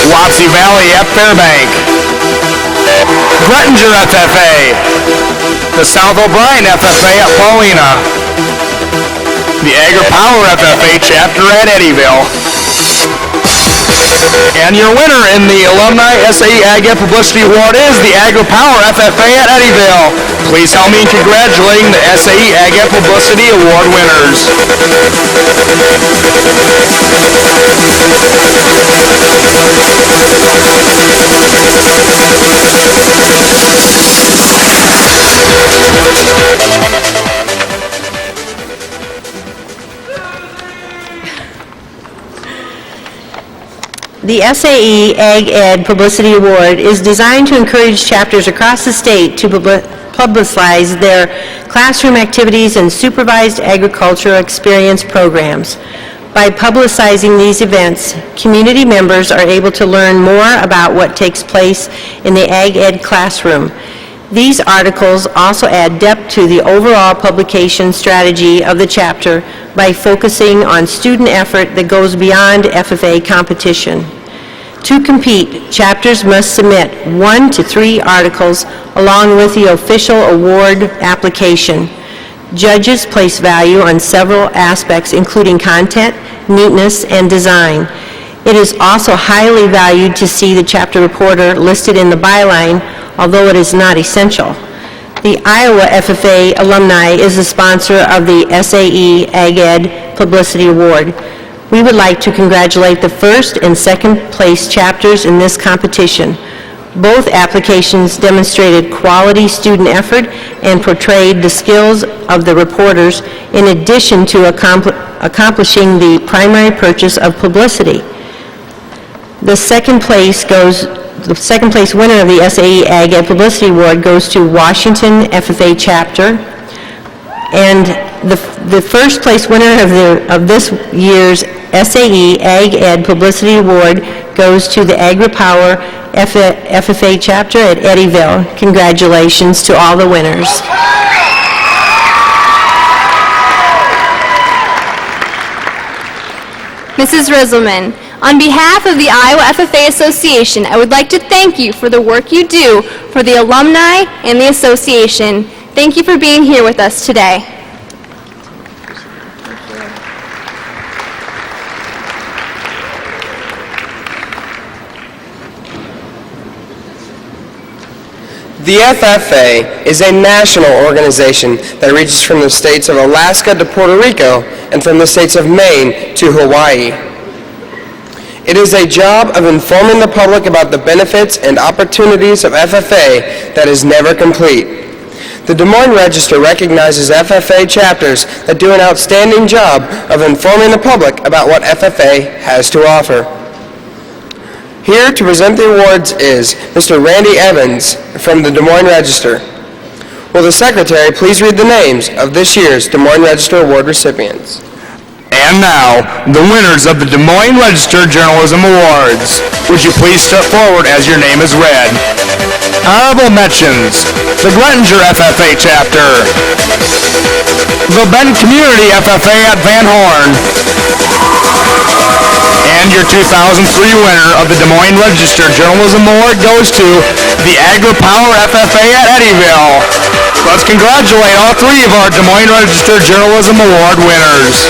Wapsie Valley at Fairbank, Grettinger FFA, the South O'Brien FFA at Paulina, the Agri-Power FFA chapter at Eddyville, and your winner in the Alumni SAE Ag Ed Publicity Award is the Agri-Power FFA at Eddyville. Please help me in congratulating the SAE Ag Ed Publicity Award winners. The SAE Ag Ed Publicity Award is designed to encourage chapters across the state to publicize their classroom activities and supervised agricultural experience programs. By publicizing these events, community members are able to learn more about what takes place in the Ag Ed classroom. These articles also add depth to the overall publication strategy of the chapter by focusing on student effort that goes beyond FFA competition. To compete, chapters must submit 1 to 3 articles along with the official award application. Judges place value on several aspects, including content, neatness, and design. It is also highly valued to see the chapter reporter listed in the byline, although it is not essential. The Iowa FFA alumni is the sponsor of the SAE Ag Ed Publicity Award. We would like to congratulate the first and second place chapters in this competition. Both applications demonstrated quality student effort and portrayed the skills of the reporters in addition to accomplishing the primary purpose of publicity. The second place goes the second place winner of the SAE Ag Ed Publicity Award goes to Washington FFA Chapter. And the first place winner of this year's SAE Ag Ed Publicity Award goes to the AgriPower FFA Chapter at Eddyville. Congratulations to all the winners. Mrs. Rizzleman, on behalf of the Iowa FFA Association, I would like to thank you for the work you do for the alumni and the association. Thank you for being here with us today. The FFA is a national organization that reaches from the states of Alaska to Puerto Rico and from the states of Maine to Hawaii. It is a job of informing the public about the benefits and opportunities of FFA that is never complete. The Des Moines Register recognizes FFA chapters that do an outstanding job of informing the public about what FFA has to offer. Here to present the awards is Mr. Randy Evans from the Des Moines Register. Will the Secretary please read the names of this year's Des Moines Register Award recipients? And now, the winners of the Des Moines Register Journalism Awards. Would you please step forward as your name is read? Honorable mentions: the Grettinger FFA Chapter, the Benton Community FFA at Van Horn, and your 2003 winner of the Des Moines Register Journalism Award goes to the AgriPower FFA at Eddyville. Let's congratulate all three of our Des Moines Register Journalism Award winners.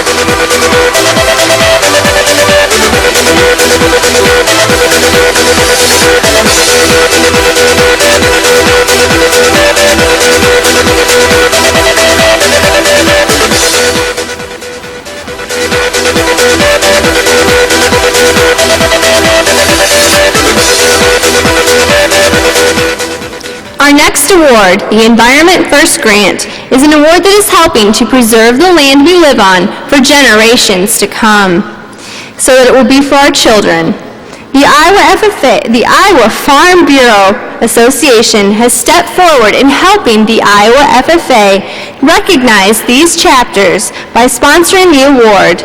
Our next award, the Environment First Grant, is an award that is helping to preserve the land we live on for generations to come, so that it will be for our children. The Iowa Farm Bureau Association has stepped forward in helping the Iowa FFA recognize these chapters by sponsoring the award.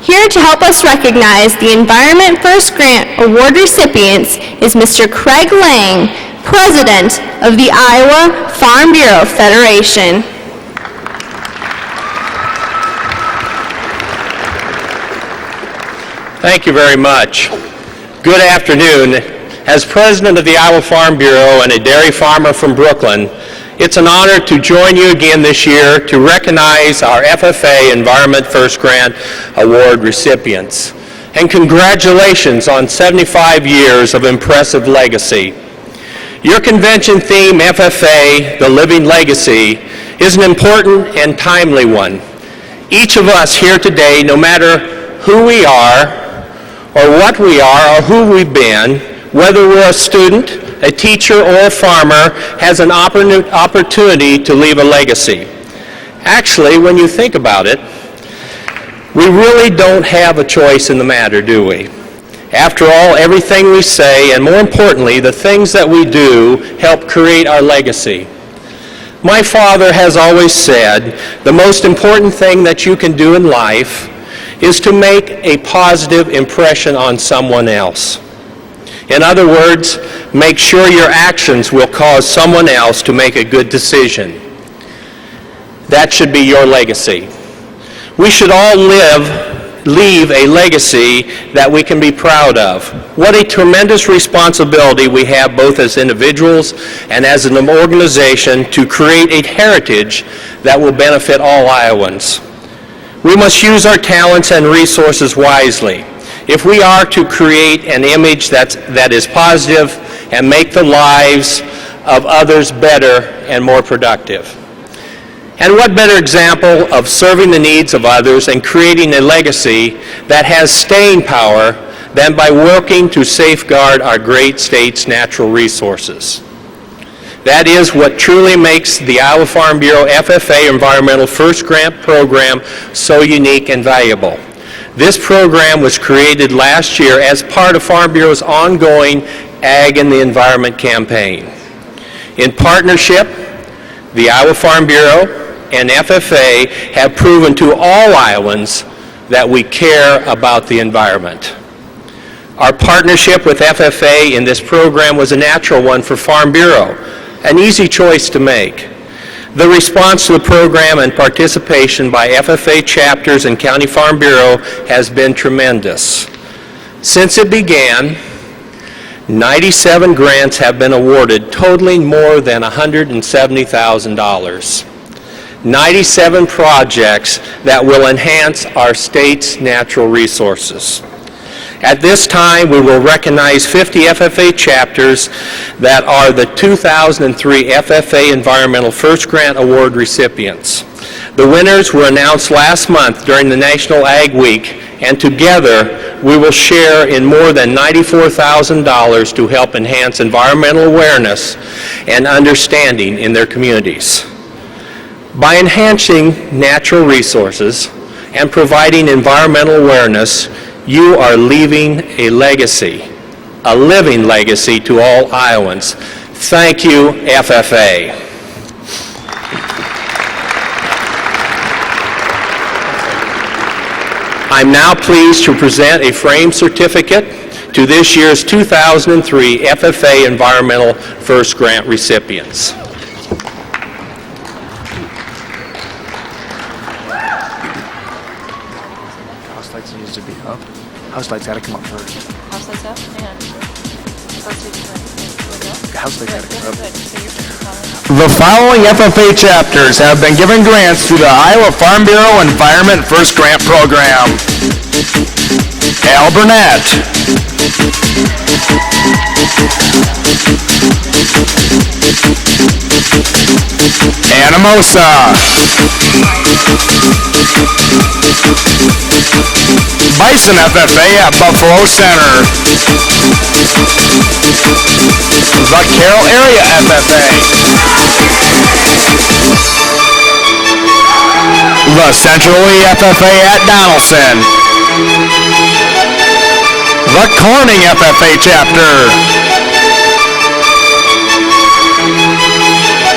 Here to help us recognize the Environment First Grant Award recipients is Mr. Craig Lang, President of the Iowa Farm Bureau Federation. Thank you very much. Good afternoon. As President of the Iowa Farm Bureau and a dairy farmer from Brooklyn, it's an honor to join you again this year to recognize our FFA Environment First Grant Award recipients. And congratulations on 75 years of impressive legacy. Your convention theme, FFA, The Living Legacy, is an important and timely one. Each of us here today, no matter who we are, or what we are, or who we've been, whether we're a student, a teacher, or a farmer, has an opportunity to leave a legacy. Actually, when you think about it, we really don't have a choice in the matter, do we? After all, everything we say, and more importantly, the things that we do, help create our legacy. My father has always said, the most important thing that you can do in life is to make a positive impression on someone else. In other words, make sure your actions will cause someone else to make a good decision. That should be your legacy. We should all leave a legacy that we can be proud of. What a tremendous responsibility we have both as individuals and as an organization to create a heritage that will benefit all Iowans. We must use our talents and resources wisely if we are to create an image that is positive and make the lives of others better and more productive. And what better example of serving the needs of others and creating a legacy that has staying power than by working to safeguard our great state's natural resources. That is what truly makes the Iowa Farm Bureau FFA Environmental First Grant Program so unique and valuable. This program was created last year as part of Farm Bureau's ongoing Ag and the Environment campaign. In partnership, the Iowa Farm Bureau and FFA have proven to all Iowans that we care about the environment. Our partnership with FFA in this program was a natural one for Farm Bureau, an easy choice to make. The response to the program and participation by FFA chapters and County Farm Bureau has been tremendous. Since it began, 97 grants have been awarded, totaling more than $170,000. 97 projects that will enhance our state's natural resources. At this time, we will recognize 50 FFA chapters that are the 2003 FFA Environmental First Grant Award recipients. The winners were announced last month during the National Ag Week, and together we will share in more than $94,000 to help enhance environmental awareness and understanding in their communities. By enhancing natural resources and providing environmental awareness, you are leaving a legacy, a living legacy to all Iowans. Thank you, FFA. I'm now pleased to present a framed certificate to this year's 2003 FFA Environmental First Grant recipients. House lights needs to be up. House lights gotta come up first. House lights up? Hang on. House lights gotta come up. The following FFA chapters have been given grants through the Iowa Farm Bureau Environment First Grant Program. Al Burnett. Anamosa. Bison FFA at Buffalo Center. The Carroll Area FFA. The Central Lee FFA at Donaldson. The Corning FFA Chapter.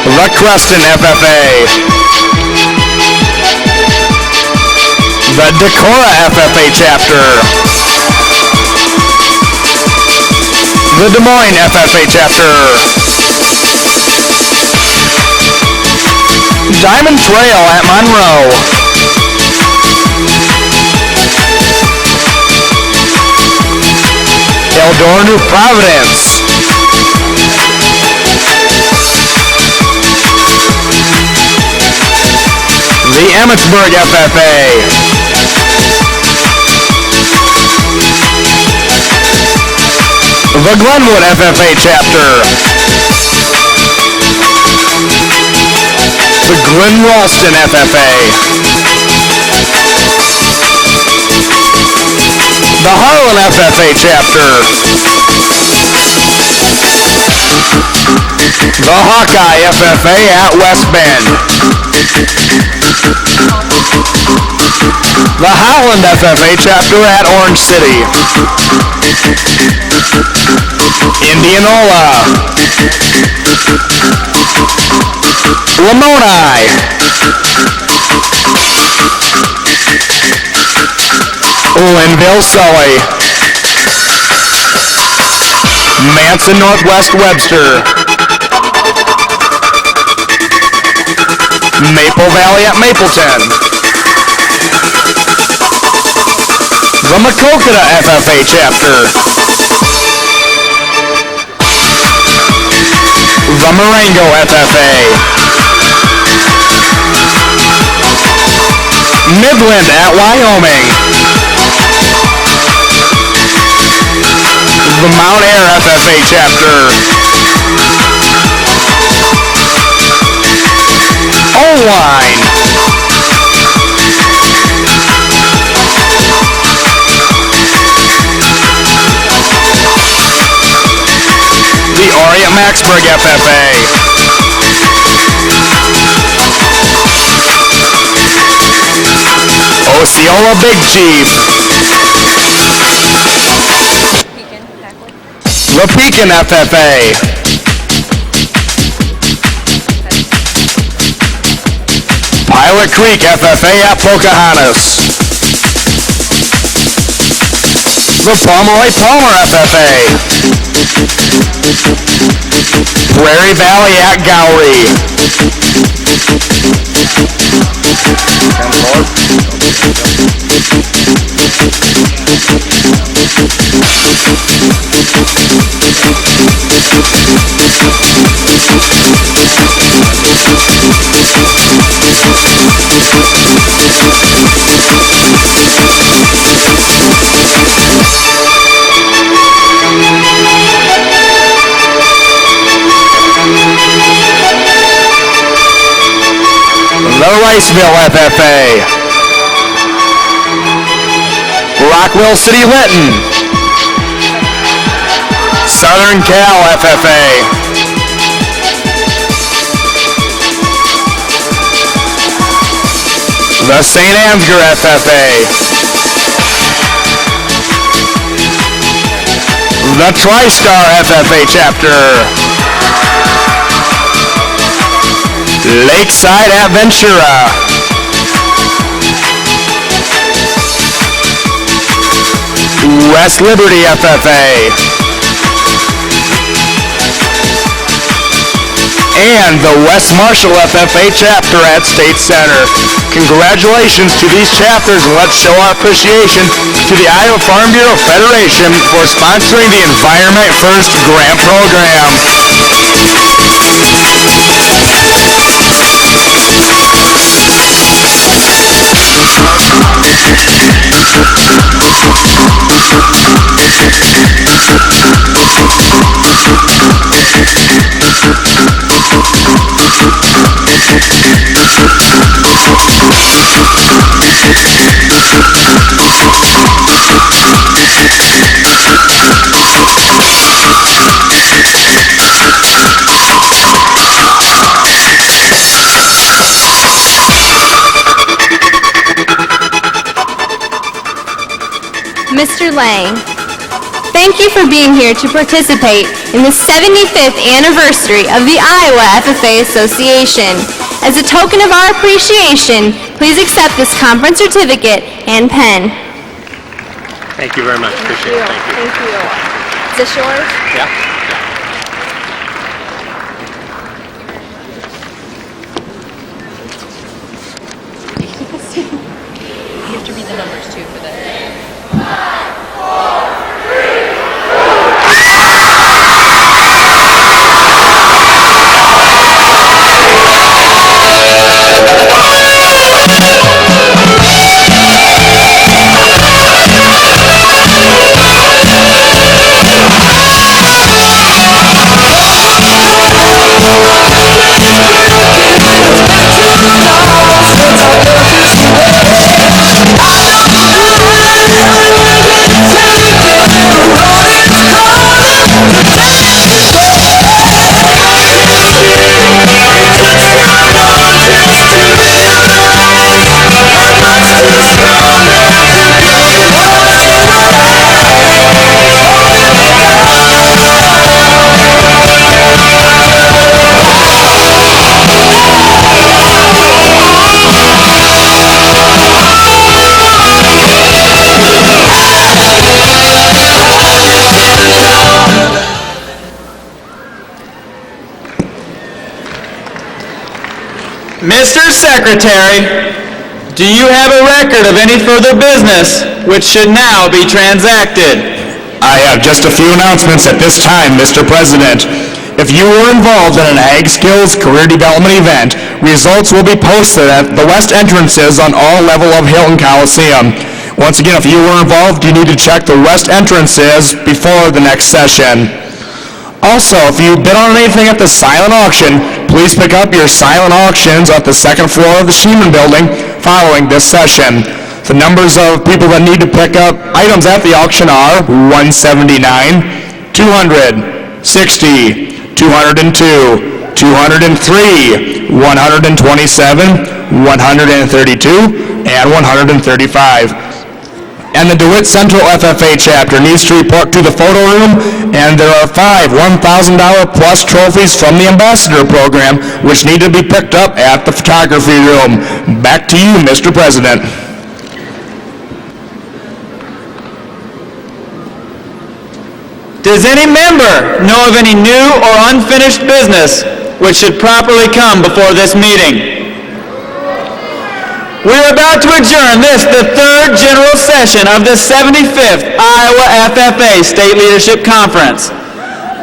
The Creston FFA. The Decorah FFA Chapter. The Des Moines FFA Chapter. Diamond Trail at Monroe. Eldora New Providence. The Emmitsburg FFA. The Glenwood FFA Chapter. The Glen Ralston FFA. The Harlan FFA Chapter. The Hawkeye FFA at West Bend. The Howland FFA Chapter at Orange City. Indianola. Lamoni. Linville, Sully. Manson Northwest Webster. Maple Valley at Mapleton. The Maquoketa FFA Chapter. The Marengo FFA. Midland at Wyoming. The Mount Air FFA Chapter. Oline. The Orient-Maxburg FFA. Osceola Big Chief. the Pekin FFA, Pilot Creek FFA at Pocahontas, the Pomeroy Palmer FFA, Prairie Valley at Gowrie, the Riceville FFA, Rockwell City Linton, Southern Cal FFA, the St. Ansgar FFA, the TriStar FFA chapter, Lakeside at Ventura, West Liberty FFA, and the West Marshall FFA chapter at State Center. Congratulations to these chapters, and let's show our appreciation to the Iowa Farm Bureau Federation for sponsoring the Environment First grant program. Mr. Lang, thank you for being here to participate in the 75th anniversary of the Iowa FFA Association. As a token of our appreciation, please accept this conference certificate and pen. Thank you very much. Appreciate it. Thank you. Thank you. Is this yours? Yeah. You have to read the numbers too for that. Mr. Secretary, do you have a record of any further business which should now be transacted? I have just a few announcements at this time, Mr. President. If you were involved in an Ag Skills Career Development event, results will be posted at the west entrances on all level of Hilton Coliseum. Once again, if you were involved, you need to check the west entrances before the next session. Also, if you bid on anything at the silent auction, please pick up your silent auctions at the second floor of the Sheeman Building following this session. The numbers of people that need to pick up items at the auction are 179, 200, 60, 202, 203, 127, 132, and 135. and the DeWitt Central FFA chapter needs to report to the photo room, and there are 5 $1,000 plus trophies from the Ambassador Program which need to be picked up at the photography room. Back to you, Mr. President. Does any member know of any new or unfinished business which should properly come before this meeting? We are about to adjourn this, the third general session of the 75th Iowa FFA State Leadership Conference.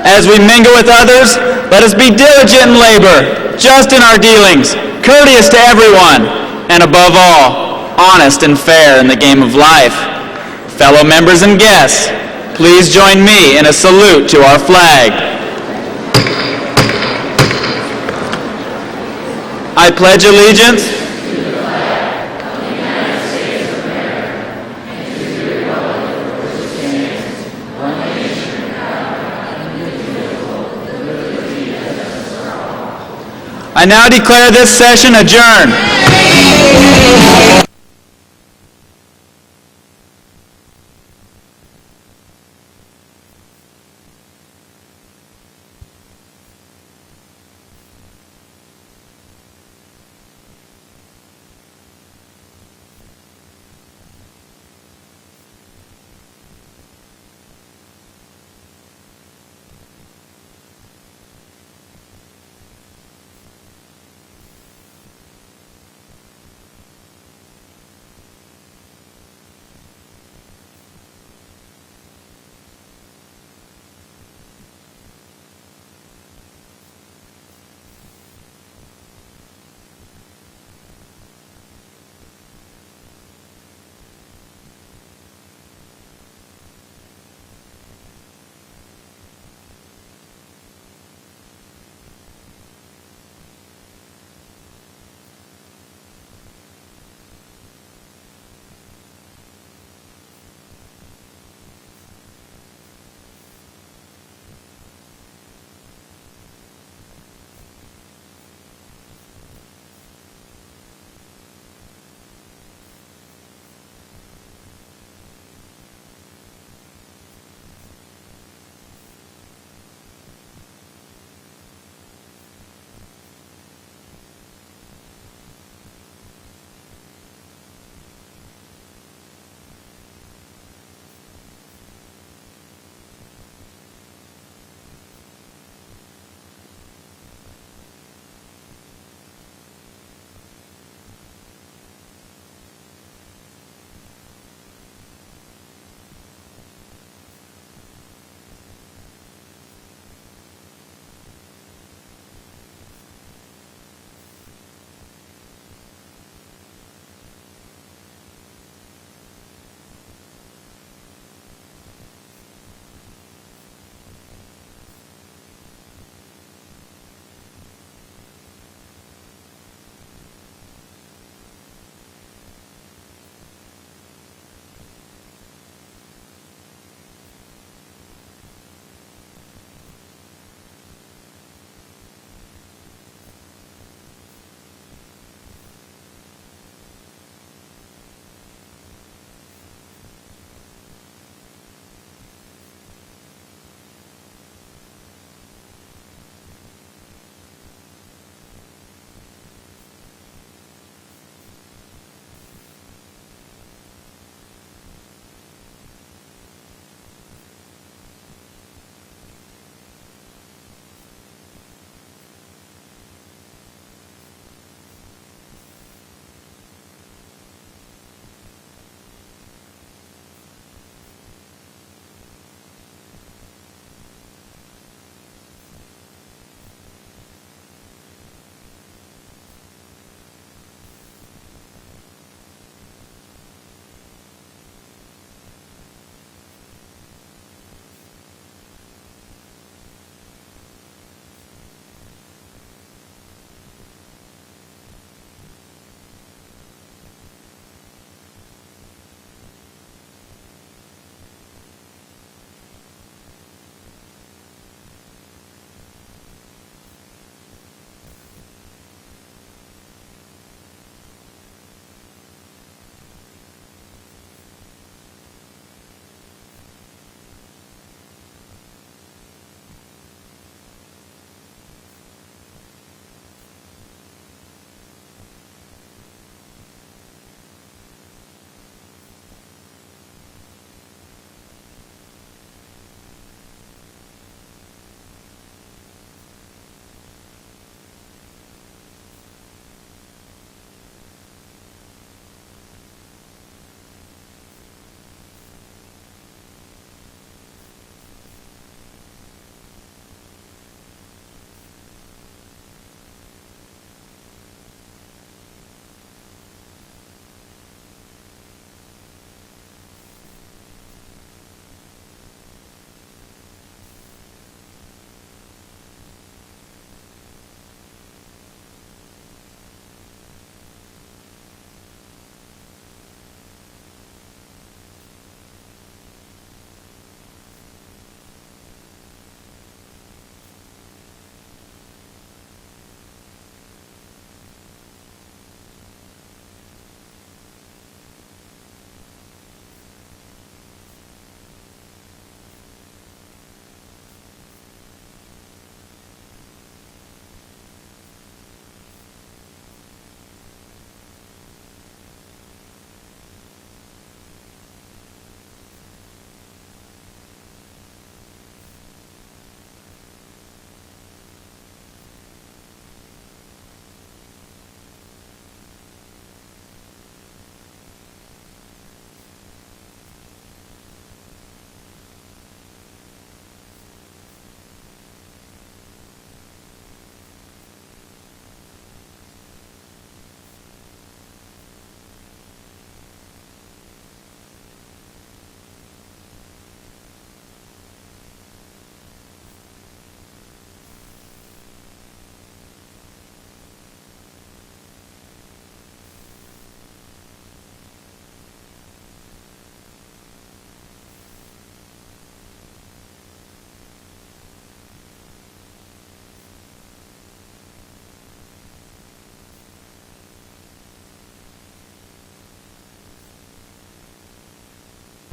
As we mingle with others, let us be diligent in labor, just in our dealings, courteous to everyone, and above all, honest and fair in the game of life. Fellow members and guests, please join me in a salute to our flag. I pledge allegiance I now declare this session adjourned.